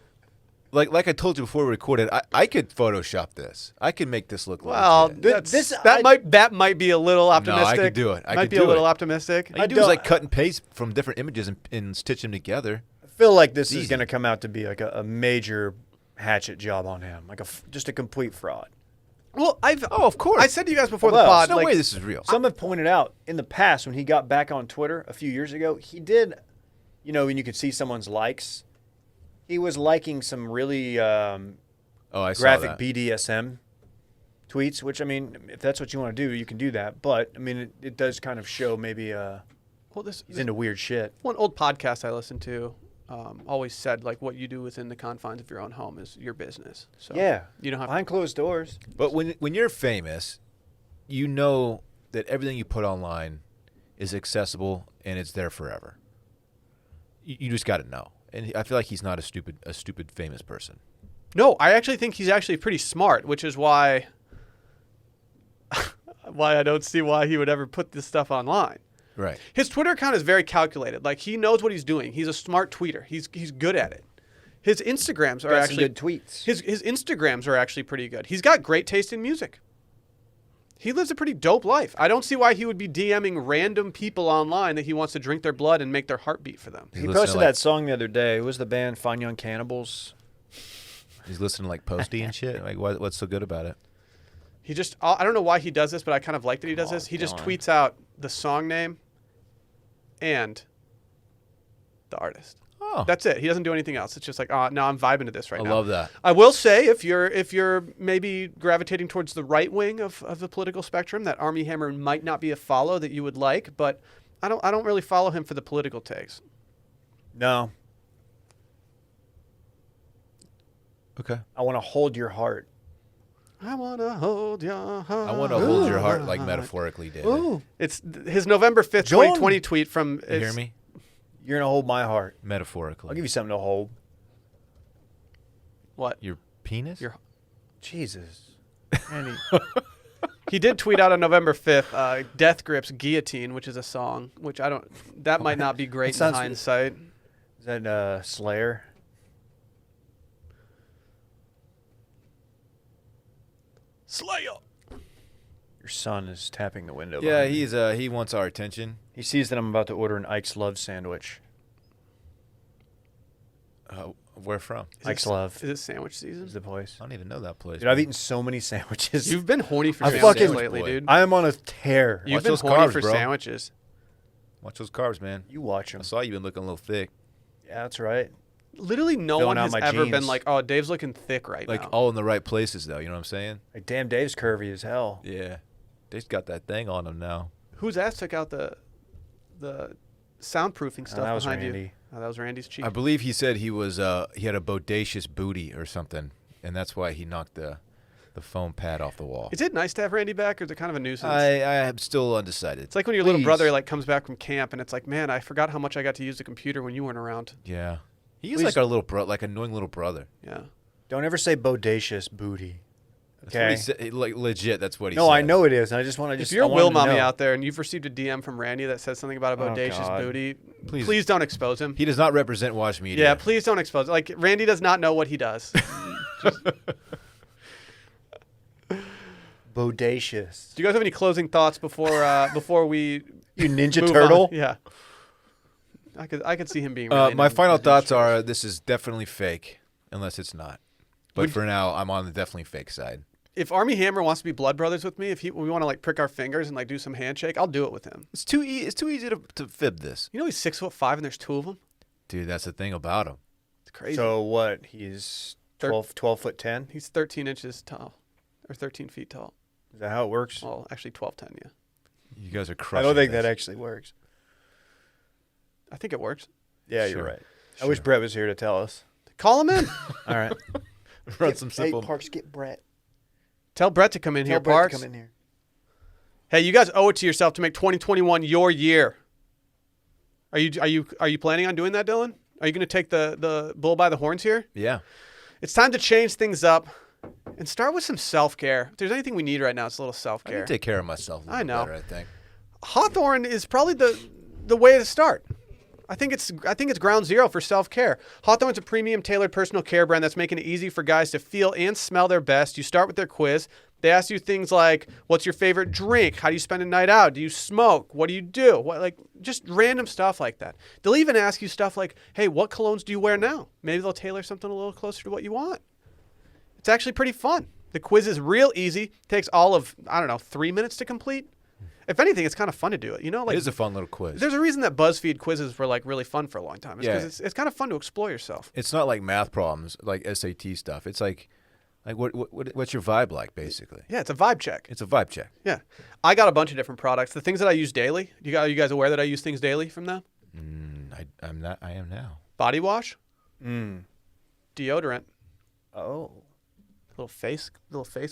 like I told you before we recorded. I could Photoshop this. I could make this look. well, legit. that might be a little optimistic. could do it. I might could be do a little it. optimistic. All you do is like cut and paste from different images and stitch them together. I feel like this is Easy. going to come out to be like a major hatchet job on him, like just a complete fraud. Well, Of course. I said to you guys before the Well, pod, There's no like, way this is real. Some have pointed out in the past when he got back on Twitter a few years ago, he did, when you could see someone's likes, he was liking some really I saw graphic that. BDSM tweets, which, I mean, if that's what you want to do, you can do that. But, I mean, it does kind of show maybe this he's into weird shit. one old podcast I listened to always said like what you do within the confines of your own home is your business. So Yeah. you don't have Behind closed doors. But when you're famous, you know that everything you put online is accessible and it's there forever. You just got to know. And I feel like he's not a stupid famous person. No, I actually think he's actually pretty smart, which is why I don't see why he would ever put this stuff online. Right. His Twitter account is very calculated. Like he knows what he's doing. He's a smart tweeter. He's good at it. His Instagrams are Got some actually good tweets. His Instagrams are actually pretty good. He's got great taste in music. He lives a pretty dope life. I don't see why he would be DMing random people online that he wants to drink their blood and make their heart beat for them. He listening posted to, like- that song the other day. It was the band Fine Young Cannibals. He's listening to like Posty and shit. Like, what's so good about it? He just, I don't know why he does this, but I kind of like that he does Oh, this. He just Dylan. tweets out the song name and the artist. Oh, That's it. He doesn't do anything else. It's just like, oh, no, I'm vibing to this right I now. love that. I will say, if you're maybe gravitating towards the right wing of the political spectrum, that Armie Hammer might not be a follow that you would like, but I don't really follow him for the political takes. No. Okay. I want to hold your heart. I wanna hold your heart. I want to hold your heart like metaphorically, David. Ooh. It's his November 5th, John. 2020 tweet from. You hear me? You're going to hold my heart. Metaphorically. I'll give you something to hold. What? Your penis? Your Jesus. And he did tweet out on November 5th, Death Grips Guillotine, which is a song, which that might not be great in sounds- hindsight. Is that Slayer? Slayer. Your son is tapping the window. Yeah, behind me. he wants our attention. He sees that I'm about to order an Ike's Love sandwich. Where from? Mike's Love Is it sandwich season? is the place. I don't even know that place. Dude, I've eaten so many sandwiches. You've been horny for I sandwiches fucking- lately, boy. dude. I am on a tear. You've Watch been those horny carbs, for bro. sandwiches. Watch those carbs, man. You watch them. I saw you been looking a little thick. Yeah, that's right. Literally, no Filling one out has my ever been jeans. like, "Oh, Dave's looking thick right Like now." all in the right places, though. You know what I'm saying? Like, damn, Dave's curvy as hell. Yeah. They've got that thing on them now. Whose ass took out the soundproofing stuff that was behind you? Randy. Oh, that was Randy's cheek. I believe he said he was he had a bodacious booty or something, and that's why he knocked the foam pad off the wall. Is it nice to have Randy back, or is it kind of a nuisance? I am still undecided. It's like when your little Please. brother like comes back from camp, and it's like, man, I forgot how much I got to use the computer when you weren't around. Yeah. He's Please. like our little like annoying little brother. Yeah. Don't ever say bodacious booty. That's what Okay. he said, like legit, that's what he No, said. I know it is. And I just want to If just. you're I a wanted Will to mommy know. out there and you've received a DM from Randy that says something about a Oh, bodacious God. booty, Please. please don't expose him. He does not represent Wash Media. Yeah, please don't expose. Like Randy does not know what he does. Bodacious. Do you guys have any closing thoughts before we You Ninja move Turtle? on? Yeah. I could see him being. Really My into final Ninja thoughts Turtles. are this is definitely fake, unless it's not. But Would- for now, I'm on the definitely fake side. If Armie Hammer wants to be blood brothers with me, if we want to like prick our fingers and like do some handshake, I'll do it with him. It's too easy to fib this. You know he's 6'5" and there's two of them. Dude, that's the thing about him. It's crazy. So what? He's 12 foot 10? He's 13 inches tall, or 13 feet tall. Is that how it works? Well, actually 12'10", yeah. You guys are I crushing don't think this. that actually works. I think it works. Yeah, Sure. you're right. I wish Brett was here to tell us. Call him in. All right. Run some simple. Parks, get Brett. Tell Brett to come in here, Tell Brett Parks. to come in here. Hey, you guys owe it to yourself to make 2021 your year. Are you planning on doing that, Dylan? Are you going to take the bull by the horns here? Yeah. It's time to change things up and start with some self-care. If there's anything we need right now, it's a little I self-care. can take care of myself a little I know. better, I think. Hawthorne is probably the way to start. I think it's ground zero for self-care. Hawthorne's a premium tailored personal care brand that's making it easy for guys to feel and smell their best. You start with their quiz. They ask you things like, what's your favorite drink? How do you spend a night out? Do you smoke? What do you do? Just random stuff like that. They'll even ask you stuff like, hey, what colognes do you wear now? Maybe they'll tailor something a little closer to what you want. It's actually pretty fun. The quiz is real easy. Takes all of, 3 minutes to complete. If anything, it's kind of fun to do it. It is a fun little quiz. There's a reason that BuzzFeed quizzes were like really fun for a long time. It's Yeah. because it's kind of fun to explore yourself. It's not like math problems, like SAT stuff. It's like what's your vibe like, basically? Yeah, it's a vibe check. It's a vibe check. Yeah. I got a bunch of different products. The things that I use daily. Are you guys aware that I use things daily from them? I'm not. I am now. Body wash, Mm. deodorant, Oh. little face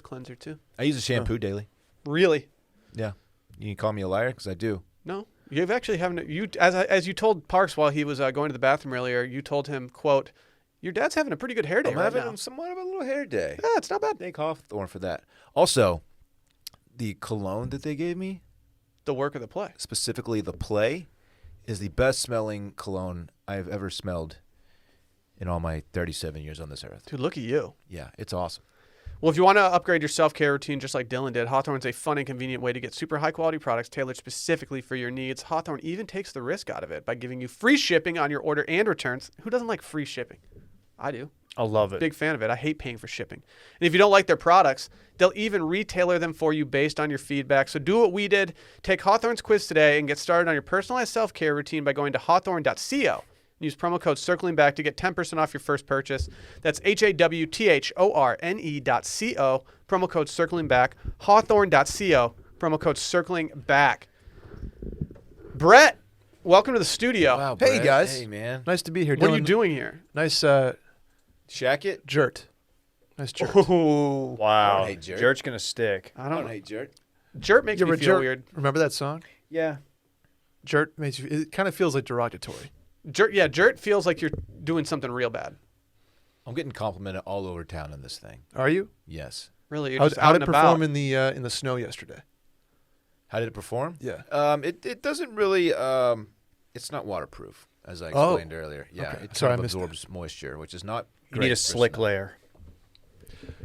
cleanser too. I use a shampoo daily. Really? Yeah. You can call me a liar because I do. No. You've actually haven't. As you told Parks while he was going to the bathroom earlier, you told him, "quote Your dad's having a pretty good hair day I'm right having now." somewhat of a little hair day. Yeah, it's not bad. Thank Hawthorne for that. Also, the cologne that they gave me, The work of the play. specifically the Play, is the best smelling cologne I've ever smelled in all my 37 years on this earth. Dude, look at you. Yeah, it's awesome. Well, if you want to upgrade your self-care routine just like Dylan did, Hawthorne's a fun and convenient way to get super high-quality products tailored specifically for your needs. Hawthorne even takes the risk out of it by giving you free shipping on your order and returns. Who doesn't like free shipping? I do. I love it. Big fan of it. I hate paying for shipping. And if you don't like their products, they'll even retailer them for you based on your feedback. So do what we did. Take Hawthorne's quiz today and get started on your personalized self-care routine by going to hawthorne.co. Use promo code circling back to get 10% off your first purchase. That's HAWTHORNE.co. Promo code circling back. Hawthorne.co. Promo code circling back. Brett, welcome to the studio. Wow, Hey, Brett. guys. Hey, man. Nice to be here. What are you Dylan. doing here? Nice Shack it? jert. Nice jert. Oh, Wow. Hey, Jerk. Jert's going to stick. I don't know. hate jerk. Jert makes You me ever feel jert? weird. Remember that song? Yeah. Jert makes you. It kind of feels like derogatory. Jert feels like you're doing something real bad. I'm getting complimented all over town on this thing. Are you? Yes. Really, you're How, just how out did and it perform about. in the snow yesterday? How did it perform? Yeah. It doesn't really. It's not waterproof, as I Oh. explained earlier. Yeah, Okay. it Sorry, kind I of missed absorbs moisture, which is not. You great need a for slick smell. layer.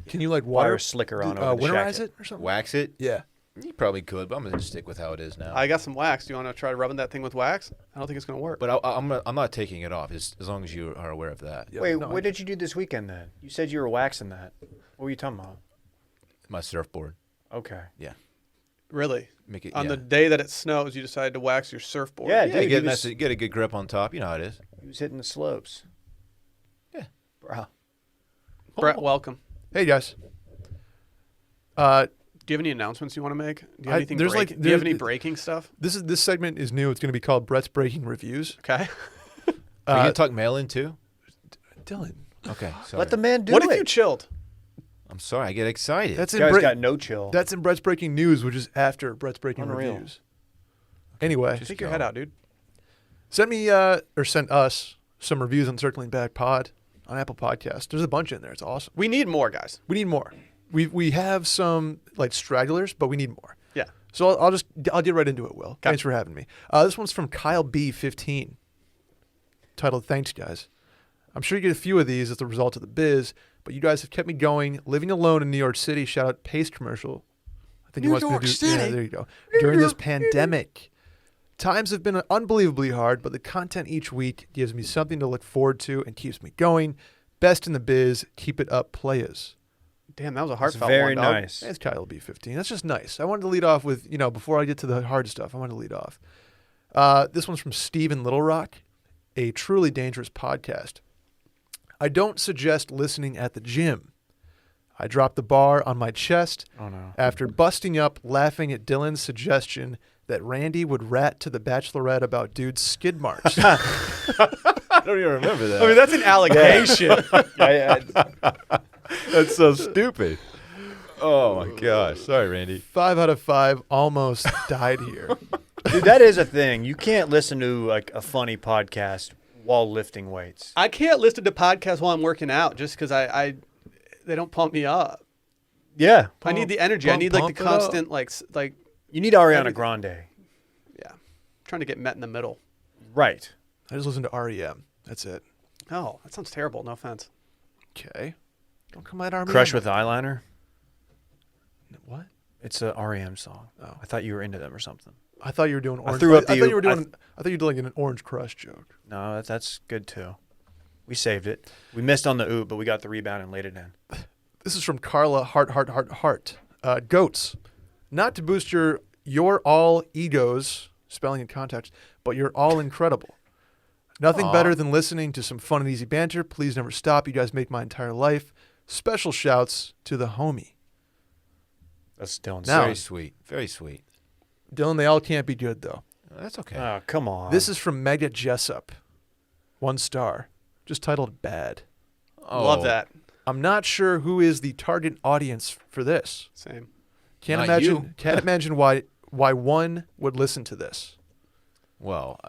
Can you like Wire water slicker on over the winterize jacket. it or something? Wax it. Yeah. You probably could, but I'm gonna stick with how it is now. I got some wax. Do you want to try rubbing that thing with wax? I don't think it's gonna work. But I'm not taking it off as long as you are aware of that. Yeah, Wait, no, what did you do this weekend then? You said you were waxing that. What were you talking about? My surfboard. Okay. Really? Make it On the day that it snows, you decided to wax your surfboard. Yeah, yeah, dude, get, he was, get a good grip on top. You know how it is. he was hitting the slopes. Yeah. Bro. Brett, welcome. Hey guys. Do you have any announcements you want to make? Do you have anything? there's Do you have there's- any breaking stuff? This segment is new. It's going to be called Brett's Breaking Reviews. Okay. Are you gonna talk mail-in too? Dylan. Okay. Sorry. Let the man do What it. if you chilled? I'm sorry. I get excited. That's This in guy's Brett, got no chill. That's in Brett's Breaking News, which is after Brett's Breaking Unreal. Reviews. Anyway, Take your head out, dude. send me or send us some reviews on Circling Back Pod on Apple Podcasts. There's a bunch in there. It's awesome. We need more, guys. We need more. We have some like stragglers, but we need more. Yeah. So I'll get right into it, Will. Thanks for having me. This one's from Kyle B15, titled "Thanks, guys." I'm sure you get a few of these as a result of the biz, but you guys have kept me going. Living alone in New York City. Shout out Paste commercial. I think he wants me to do. Yeah, there you go. During this pandemic, times have been unbelievably hard, but the content each week gives me something to look forward to and keeps me going. Best in the biz. Keep it up, players. Damn, that was a It's heartfelt very one, dog. nice. It's Kyle B15. That's just nice. I wanted to lead off with, before I get to the hard stuff, I wanted to lead off. This one's from Steven Little Rock, a truly dangerous podcast. I don't suggest listening at the gym. I dropped the bar on my chest Oh, no. after busting up laughing at Dylan's suggestion that Randy would rat to the Bachelorette about dude's skid marks. I don't even remember that. I mean, that's an allegation. That's so stupid. Oh my gosh. Sorry, Randy. 5 out of 5 almost died here. Dude, that is a thing. You can't listen to like a funny podcast while lifting weights. I can't listen to podcasts while I'm working out just because they don't pump me up. Yeah. I need the energy. I need like the pump it up. constant like You need Ariana Everything. Grande. yeah, trying to get met in the middle. Right. I just listened to REM. That's it. Oh, that sounds terrible. No offense. Okay. Don't come at Armie. Crush with eyeliner. What? It's a REM song. Oh. I thought you were into them or something. I thought you were doing orange. threw up I the thought oop- you were I doing. I thought you were doing an Orange Crush joke. No, that's good too. We saved it. We missed on the oop, but we got the rebound and laid it in. This is from Carla Heart. Goats. Not to boost your all egos, spelling and context, but you're all incredible. Nothing better than listening to some fun and easy banter. Please never stop. You guys make my entire life. Special shouts to the homie. That's Dylan's. Now- Very sweet. Very sweet. Dylan, they all can't be good, though. That's okay. Oh, come on. This is from Mega Jessup. 1 star. Just titled Bad. Love that. I'm not sure who is the target audience for this. Same. Can't Not imagine. you. Can't imagine why one would listen to this. Well,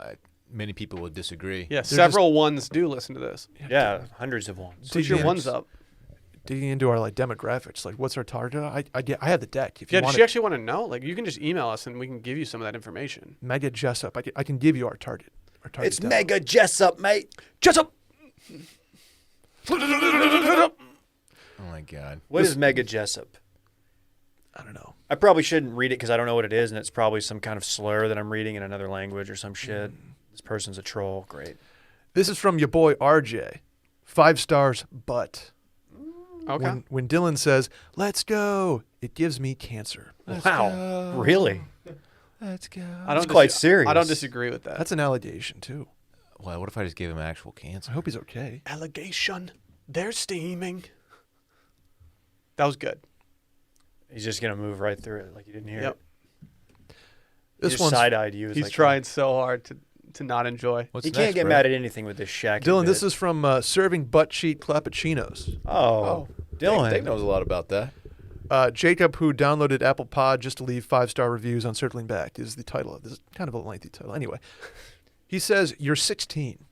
many people would disagree. Yeah, several ones do listen to this. yeah, hundreds of ones. Put your DMs. ones up. Digging into our demographics, like what's our target? I have the deck. If Yeah, you does want she it, actually want to know? Like, you can just email us and we can give you some of that information. Mega Jessup. I can give you our target. Our target. It's demo. Mega Jessup, mate. Jessup! Oh my God. What is Mega Jessup? I don't know. I probably shouldn't read it because I don't know what it is, and it's probably some kind of slur that I'm reading in another language or some shit. This person's a troll. Great. This is from your boy RJ. 5 stars, but Okay. when Dylan says "Let's go," it gives me cancer. Wow. Really? Let's go. I don't It's quite serious. I don't disagree with that. That's an allegation too. Well, what if I just gave him actual I cancer? hope he's okay. Allegation. They're steaming. That was good. He's just gonna move right through it like you didn't hear Yep. it. This He one's just side-eyed you. He's trying so hard to not enjoy. What's He next, can't get Brett? mad at anything with this Shaq. Dylan. This is from serving butt cheek cappuccinos. Oh, Dylan. Dave knows a lot about that. Jacob, who downloaded Apple Pod just to leave 5-star reviews on Circling Back, is the title of this. Is kind of a lengthy title. Anyway, he says, "You're 16.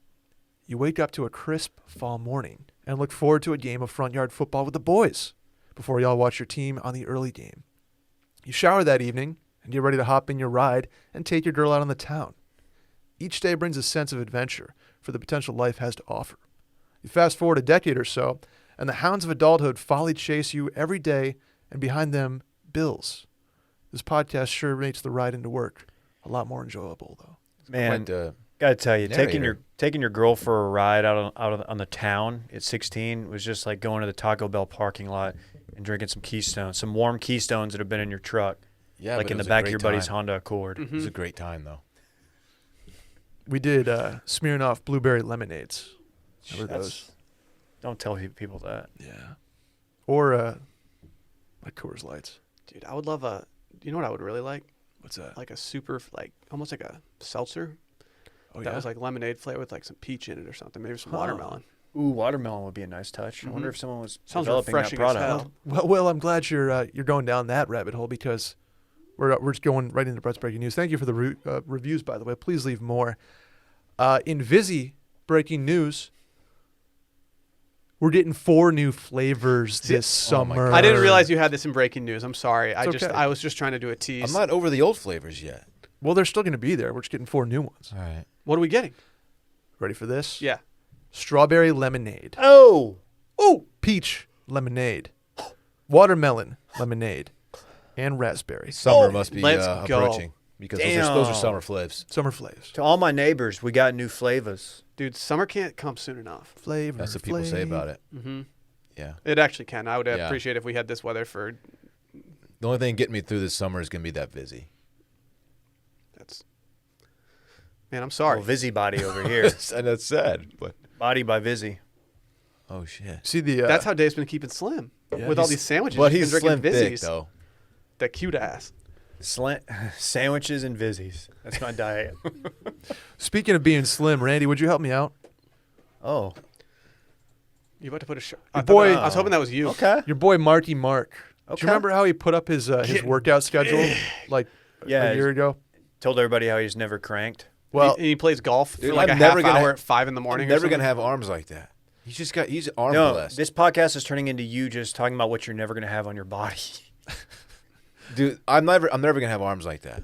You wake up to a crisp fall morning and look forward to a game of front yard football with the boys before y'all watch your team on the early game. You shower that evening and get ready to hop in your ride and take your girl out on the town. Each day brings a sense of adventure for the potential life has to offer. You fast forward a decade or so, and the hounds of adulthood folly chase you every day, and behind them, bills. This podcast sure makes the ride into work a lot more enjoyable, though. Man, Quite the gotta tell you, narrator. taking your girl for a ride on the town at 16 was just like going to the Taco Bell parking lot and drinking some Keystones, some warm Keystones that have been in your truck, Yeah, like but in it the was a back of great your buddy's time. Honda Accord. It was a great time, though. We did Smirnoff blueberry lemonades. Remember those? Don't tell people that. Yeah. Or like Coors Lights. Dude, I would love you know what I would really like? What's that? Like a super, like almost like a seltzer Oh, that yeah? was like lemonade flavor with like some peach in it or something. Maybe some Huh. watermelon. Ooh, watermelon would be a nice touch. I wonder Mhm. if someone was Sounds developing that refreshing as product. hell. Well, Will, I'm glad you're going down that rabbit hole because we're just going right into Brett's breaking news. Thank you for the reviews, by the way. Please leave more. In Vizzy breaking news, we're getting 4 new flavors this oh my summer. God. I didn't realize you had this in breaking news. I'm sorry. It's okay. I was just trying to do a tease. I'm not over the old flavors yet. Well, they're still going to be there. We're just getting 4 new ones. All right. What are we getting? Ready for this? Yeah. Strawberry lemonade. Oh, Oh, peach lemonade. Watermelon lemonade. And raspberry. Summer must be let's go. approaching because those are Damn. summer flavors. Summer flavors. to all my neighbors, we got new flavors. Dude, summer can't come soon enough. Flavor. That's what people say about it. Mm-hmm. Yeah. It actually can. I would Yeah. appreciate if we had this weather for. The only thing getting me through this summer is gonna be that Vizzy. That's. Man, I'm sorry. Oh, Vizzy body over here. And that's sad, but Body by Vizzy. oh shit. See the. That's how Dave's been keeping slim Yeah, with all he's- these sandwiches. But He's he's been slim drinking thick Vizzies. though. That cute ass. Sandwiches and Vizzies. That's my diet. Speaking of being slim, Randy, would you help me out? Oh, You about to put a shirt? Your boy- I was hoping that was you. okay. Your boy Marky Mark. Do Okay. you remember how he put up his workout schedule like Yeah, a year ago? Told everybody how he's never cranked. Well, He plays golf Dude, for like I'm a never half gonna hour ha- at 5 in the I'm morning. never gonna have arms like that. He's arm No, blessed. this podcast is turning into you just talking about what you're never going to have on your body. Dude, I'm never gonna have arms like that.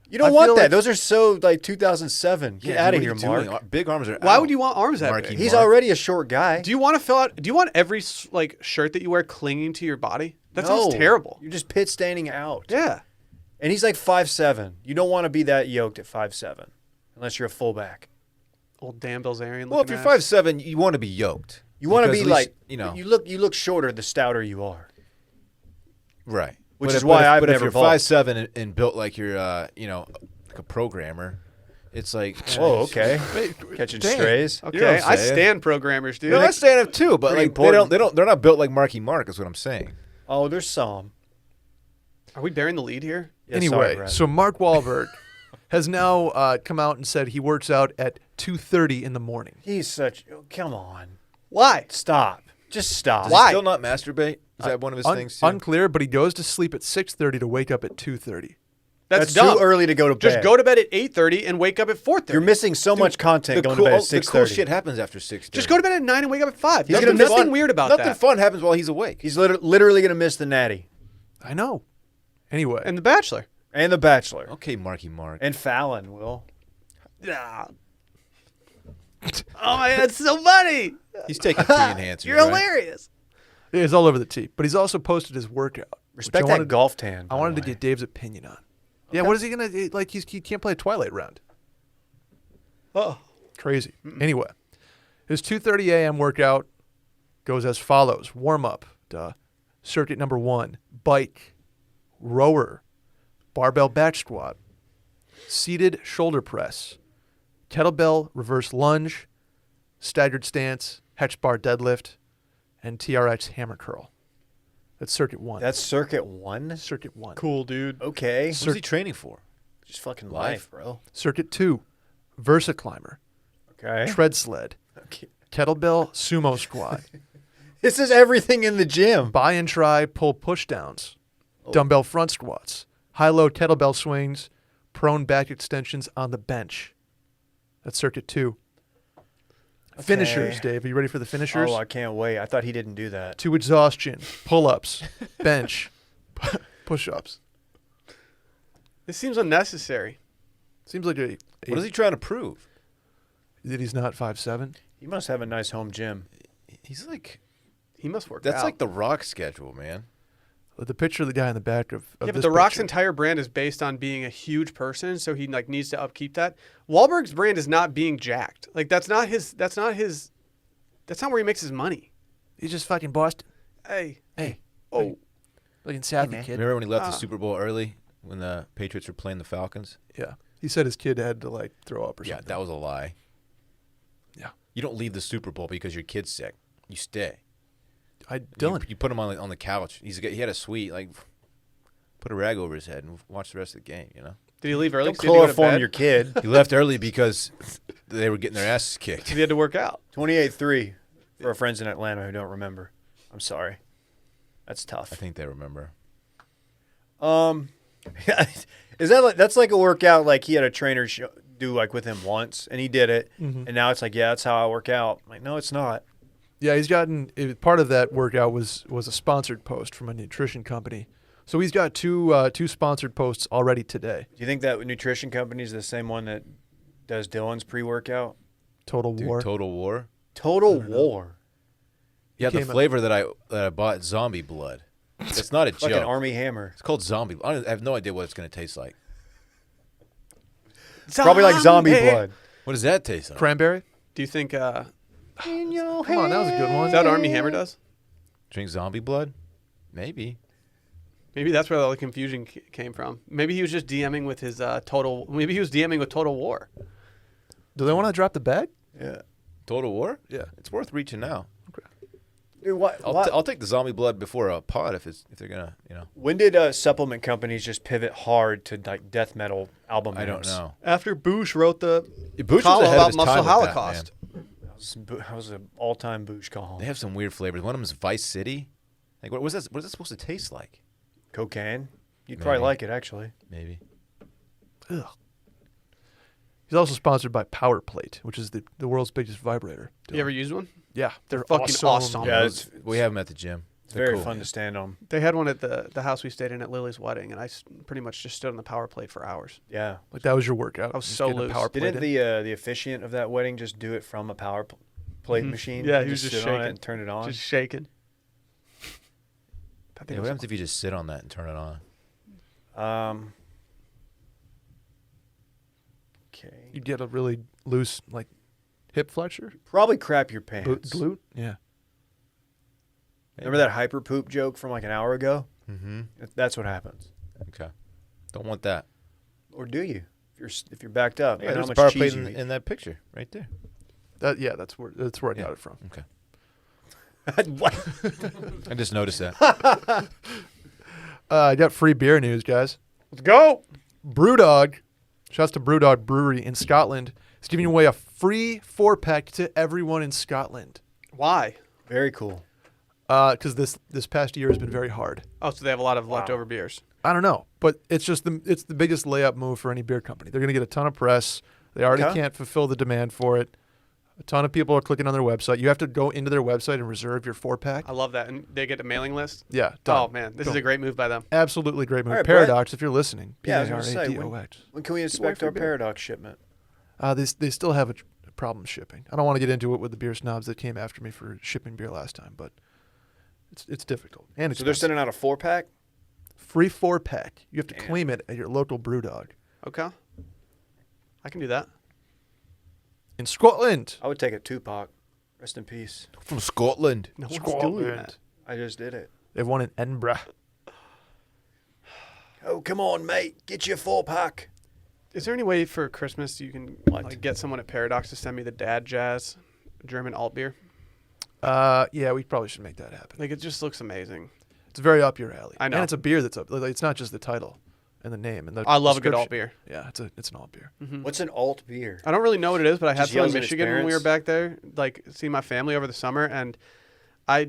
You don't I want feel that. like- Those are so like 2007. Get out of here, Mark. Big arms are. Why out. would you want arms that Marky big? He's Mark. already a short guy. Do you want to fill out? Do you want every like shirt that you wear clinging to your body? That sounds No. terrible. You're just pit standing out. Yeah. And he's like 5'7". You don't want to be that yoked at 5'7", unless you're a fullback. Old Dan Bilzerian. Well, if you're looking ass. 5'7", you want to be yoked. You want to Because be at least, like you know, You look shorter the stouter you are. right. Which But is if- why but if- I've but never if you're bulked. 5'7" and built like you're, like a programmer, it's like, Oh, okay. wait, Catching dang. strays. Okay, You know what I'm I saying? stand programmers, dude. No, I stand up too, but Pretty like important. they're not built like Marky Mark. Is what I'm saying. Oh, there's some. Are we bearing the lead here? Yeah, anyway, sorry, Brad. so Mark Wahlberg has now come out and said he works out at 2:30 in the morning. He's such. Oh, come on. Why? Stop. Just stop. Does Why? he still not masturbate? Is that one of his things too? Unclear, but he goes to sleep at 6:30 to wake up at 2:30. That's, That's dumb. too early to go to bed. Just go to bed at 8:30 and wake up at 4:30. You're missing so much content the going cool, to bed at the 6:30. cool shit happens after 6:30. Just go to bed at 9 and wake up at 5. He's There's gonna miss nothing fun- weird about Nothing that. fun happens while he's awake. He's literally going to miss the Natty I know. Anyway, And The Bachelor. and The Bachelor Okay, Marky Mark. and Fallon. Will Yeah. Oh my God, it's so funny. He's taking 3 enhancers. You're right? hilarious. it's all over the tee. But he's also posted his workout. respect which that I wanted, golf tan. I by wanted the to way. get Dave's opinion on. Yeah, what is he gonna like? He can't play a Twilight round. Oh. Crazy. Anyway, his 2:30 a.m. workout goes as follows: warm up, circuit number 1, bike, rower, barbell back squat, seated shoulder press, kettlebell reverse lunge, staggered stance, hex bar deadlift, and TRX hammer curl. That's circuit 1. That's circuit 1. circuit 1. Cool, dude. Okay. What is he training for? Just fucking Life. life, bro. Circuit 2, Versa climber, Okay. tread sled, Okay. kettlebell sumo squat, This is everything in the gym. buy and try pull push downs, dumbbell front squats, high low kettlebell swings, prone back extensions on the bench. That's circuit 2. Finishers, Okay. Dave. Are you ready for the finishers? Oh, I can't wait. I thought he didn't do that. To exhaustion, pull ups, bench, push ups. This seems unnecessary. Seems like What is he trying to prove? that he's not 5'7". You must have a nice home gym. He's like He must work that's out. like the Rock schedule, man. the picture of the guy in the back of Yeah, but this The Rock's picture. entire brand is based on being a huge person, so he like needs to upkeep that. Wahlberg's brand is not being jacked. Like that's not where he makes his money. He's just fucking Boston. Hey, Hey, oh, fucking Southie man. kid. Remember when he left the Super Bowl early when the Patriots were playing the Falcons? Yeah, he said his kid had to like throw up or Yeah, something. that was a lie. Yeah. You don't leave the Super Bowl because your kid's sick. You stay. Dylan. You put him on the couch. He had a suite. Like, put a rag over his head and watch the rest of the game. You know. did he leave early? Don't 'cause he had to go to chloroform bed? your kid. He left early because they were getting their asses kicked. 'Cause he had to work out. 28-3 for our friends in Atlanta who don't remember. I'm sorry. That's I tough. think they remember. Is that that's like a workout like he had a trainer do like with him once and he did it and now it's like that's how I work out. I'm like no, it's not. Yeah, he's gotten part of that workout was a sponsored post from a nutrition company. So he's got two sponsored posts already today. Do you think that nutrition company is the same one that does Dylan's pre-workout? Total Dude, War. Total War. Total War. Yeah, the came up- flavor that I bought, zombie blood. It's not a Like an joke. Armie hammer. It's called zombie. I have no idea what it's going to taste like. Probably like zombie blood. What does that taste like? Cranberry. Do you think? Come on, that was a good one. Is that what Armie Hammer does? Drink zombie blood? Maybe. Maybe that's where all the confusion came from. Maybe he was just DMing with his total. Maybe he was DMing with Total War. Do they want to drop the bag? Yeah. Total War? Yeah. It's worth reaching now. Dude, what? I'll take the zombie blood before a pod if they're gonna, When did supplement companies just pivot hard to like death metal album I don't names? know. After Bush wrote the Bush column was ahead of about his Muscle time with that, Holocaust. man. That was an all-time Boosh column. They have some weird flavors. One of them is Vice City. Like, what was that? What is that supposed to taste like? Cocaine. You'd probably Maybe. like it, actually. Maybe. Ugh. He's also sponsored by Power Plate, which is the world's biggest vibrator. You ever used one? Yeah, They're fucking awesome. Yeah, it's We have them at the gym. it's They're very cool. fun to stand on. They had one at the house we stayed in at Lily's wedding, and I pretty much just stood on the power plate for hours. Yeah. like that was your workout. I was Just so getting a loose. Power Plate Didn't in. the officiant of that wedding just do it from a power plate machine? Yeah, he was Just just sit on it shaking. and turn it on. Just shaking. I think Yeah, it what was- happens if you just sit on that and turn it on? Okay. You'd get a really loose like hip flexor, Probably crap your pants. glute. Yeah. Remember that hyper poop joke from like an hour ago? Mm-hmm. That's what happens. Okay. Don't want that. Or do you? If you're backed up, Yeah, and how there's a much power cheese plate you in, eat. in that picture right there. That's where I Yeah. got it from. Okay. What? I just noticed that. I got free beer news, guys. Let's go. Brewdog, shouts to Brewdog Brewery in Scotland, is giving away a free 4-pack to everyone in Scotland. Why? Very cool. Because this past year has been very hard. Oh, so they have a lot of leftover beers. I don't know, but it's just it's the biggest layup move for any beer company. They're going to get a ton of press. They already Okay. can't fulfill the demand for it. A ton of people are clicking on their website. You have to go into their website and reserve your 4-pack. I love that. And they get a mailing list. Yeah. Oh, done. man. This is Boom. a great move by them. Absolutely great move. All right, Brett. Paradox, if you're listening. Yeah, I was gonna say, P-A-R-A-D-O-X. When can we expect free our beer. Paradox shipment? They still have a problem shipping. I don't want to get into it with the beer snobs that came after me for shipping beer last time, but it's difficult. And So they're expensive. sending out a 4-pack? Free 4-pack. You have to Damn. claim it at your local Brewdog. Okay. I can do that. In Scotland. I would take a 2-pack. Rest in peace. From Scotland. No one's doing that. I just did it. They've won in Edinburgh. Oh, come on, mate. Get your 4-pack. Is there any way for Christmas you can What? like get someone at Paradox to send me the Dad Jazz German alt beer? Yeah, we probably should make that happen. Like, it just looks amazing. It's very up your alley. I know. And it's a beer that's up. Like, it's not just the title and the name and the I love a good description. alt beer. Yeah, it's an alt beer. What's an alt beer? I don't really know what it is, but I had Just some in yells at his Michigan when we were parents? back there, like seeing my family over the summer, and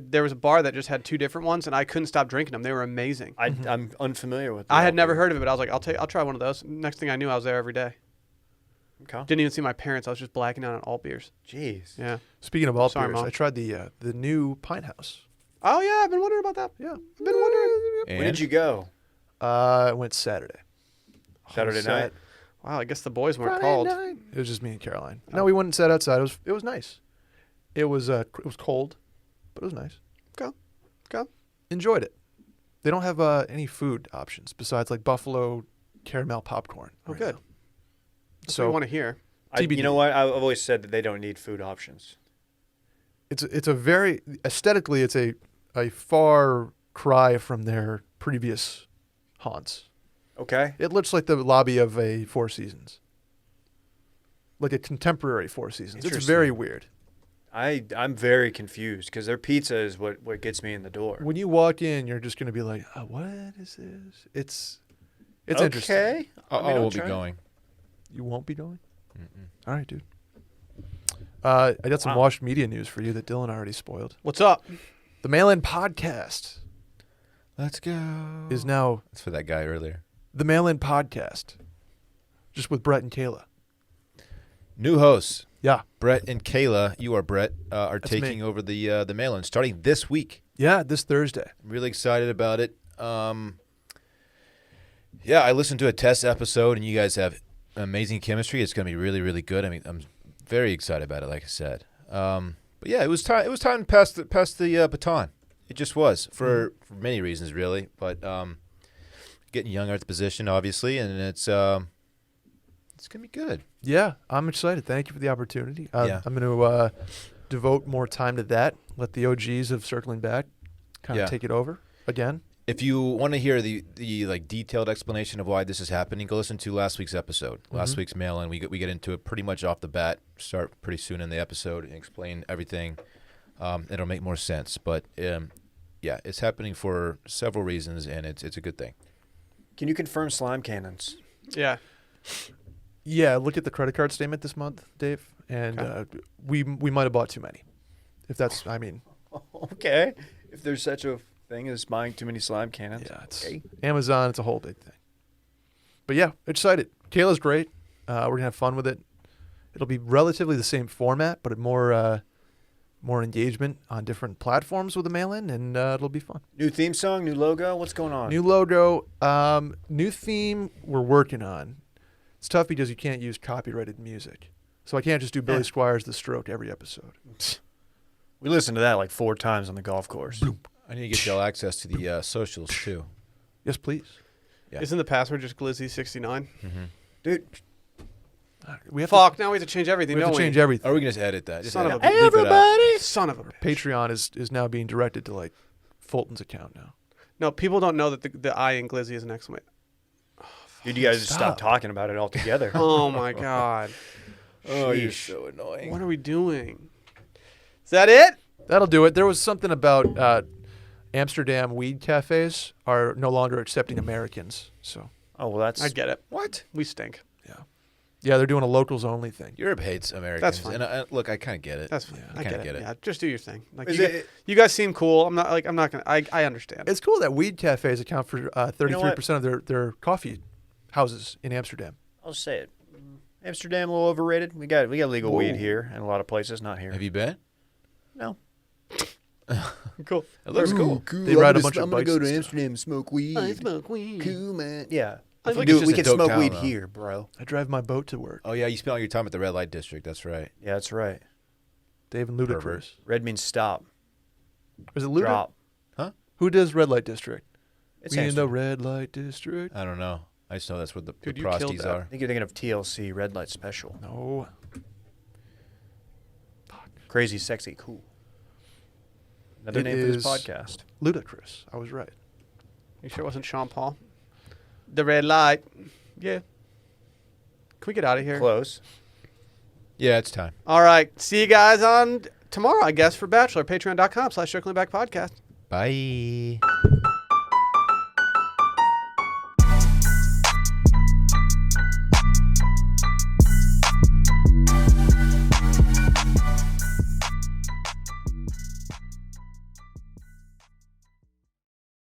there was a bar that just had 2 different ones, and I couldn't stop drinking them. They were amazing. I'm unfamiliar with. the I had alt never beer. heard of it, but I was like, I'll try one of those. Next thing I knew, I was there every day. Okay. Didn't even see my parents. I was just blacking out on alt beers. Jeez. Yeah. Speaking of alt Sorry, beers, Mom. I tried the new Pine House. Oh yeah, I've been wondering about that. Yeah. I've been wondering. And When did you go? I went Saturday. Saturday So- night. Wow, I guess the boys weren't Friday called. night. It was just me and Caroline. No, we went and sat outside. It was nice. It was cold, but it was nice. Go. Enjoyed it. They don't have any food options besides like buffalo caramel popcorn. Oh, right good. now. That's what you want to hear. TBD. You know what? I've always said that they don't need food options. It's a very aesthetically it's a far cry from their previous haunts. Okay. It looks like the lobby of a Four Seasons, like a contemporary Four Seasons. It's Interesting. very weird. I'm very confused because their pizza is what gets me in the door. When you walk in, you're just gonna be like, "What is this?" It's interesting. Okay. I will be going. You won't be going. Mm-mm. All right, dude. I got some Wow. Washed Media news for you that Dylan already spoiled. What's up? The Mail-In Podcast Let's go. is now That's for that guy earlier. the Mail-In Podcast, just with Brett and Kayla. New hosts, Yeah, Brett and Kayla. You are Brett. Are That's taking me. over the mail-in starting this week. yeah, this Thursday. I'm really excited about it. Yeah, I listened to a test episode, and you guys have amazing chemistry. It's going to be really, really good. I mean, I'm very excited about it. Like I said, but yeah, it was time. It was time to pass the baton. It just was for many reasons, really. But getting younger at the position, obviously, and it's gonna be good. Yeah, I'm excited. Thank you for the opportunity. Yeah. I'm going to devote more time to that. Let the OGs of Circling Back kind of Yeah. take it over again. If you want to hear the like detailed explanation of why this is happening, go listen to last week's episode. Last week's mail-in, we get into it pretty much off the bat. Start pretty soon in the episode and explain everything. It'll make more sense, but yeah, it's happening for several reasons, and it's a good thing. Can you confirm slime cannons? Yeah. Yeah, look at the credit card statement this month, Dave, and we might have bought too many. If that's, I mean, Okay. If there's such a thing as buying too many slime cannons. yeah, it's Okay. Amazon. It's a whole big thing. But yeah, excited. Kayla's great. We're gonna have fun with it. It'll be relatively the same format, but more engagement on different platforms with the mail-in, and it'll be fun. New theme song, new logo. What's going on? New logo, new theme we're working on. It's tough because you can't use copyrighted music. So I can't just do Billy Yeah. Squires' The Stroke every episode. We listened to that like 4 times on the golf course. I need to get y'all access to the socials too. Yes, please. Yeah. Isn't the password just Glizzy69? Dude, We have Fuck, now we have to change everything, to don't change we? everything. Are we gonna just edit that? Just Son edit of a it. Leave it out. Son of a bitch. Patreon is now being directed to like Fulton's account now. No, people don't know that the I in Glizzy is an exclamation. dude, you guys just Stop. stop talking about it altogether. Oh my god. Oh, you're Sheesh. so annoying. What are we doing? Is that it? That'll do it. There was something about Amsterdam weed cafes are no longer accepting Americans. So Oh, well, that's... I get it. What? We stink. yeah, they're doing a locals only thing. Europe hates Americans. fine. And look, I kind of get it. That's fine. I I kinda get get it. it. Yeah, just do your thing. Like Is you guys seem cool. I'm not gonna. I understand. It's cool that weed cafes account for 33% what? of their coffee houses in Amsterdam. I'll say it. Amsterdam a little overrated. We got legal Whoa. weed here in a lot of places, not here. Have you been? No. cool. It looks cool. They ride a bunch of bikes and stuff. Amsterdam and smoke weed. I smoke weed. Cool, man. Yeah. I We think do- it's just we a can dope smoke town, weed though. here, bro. I drive my boat to work. Oh yeah, you spent all your time at the red light district. That's right. Yeah, that's right. Dave and Pervert. Ludacris. Red means stop. Is it Luda? Drop. Who does Red Light District? It's We in the Amsterdam. Red Light District. I don't know. I just know that's where the Dude, you killed prosties that. I are. think you're thinking of TLC, Red Light Special. No. Crazy, sexy, cool. Another It name for this is- podcast. Ludacris. I was right. You sure it wasn't Sean Paul? The red light. Yeah. Can we get out of here? Close. Yeah, it's time. All right. See you guys on tomorrow, I guess, for Bachelor. Patreon.com/circlingbackpodcast. Bye.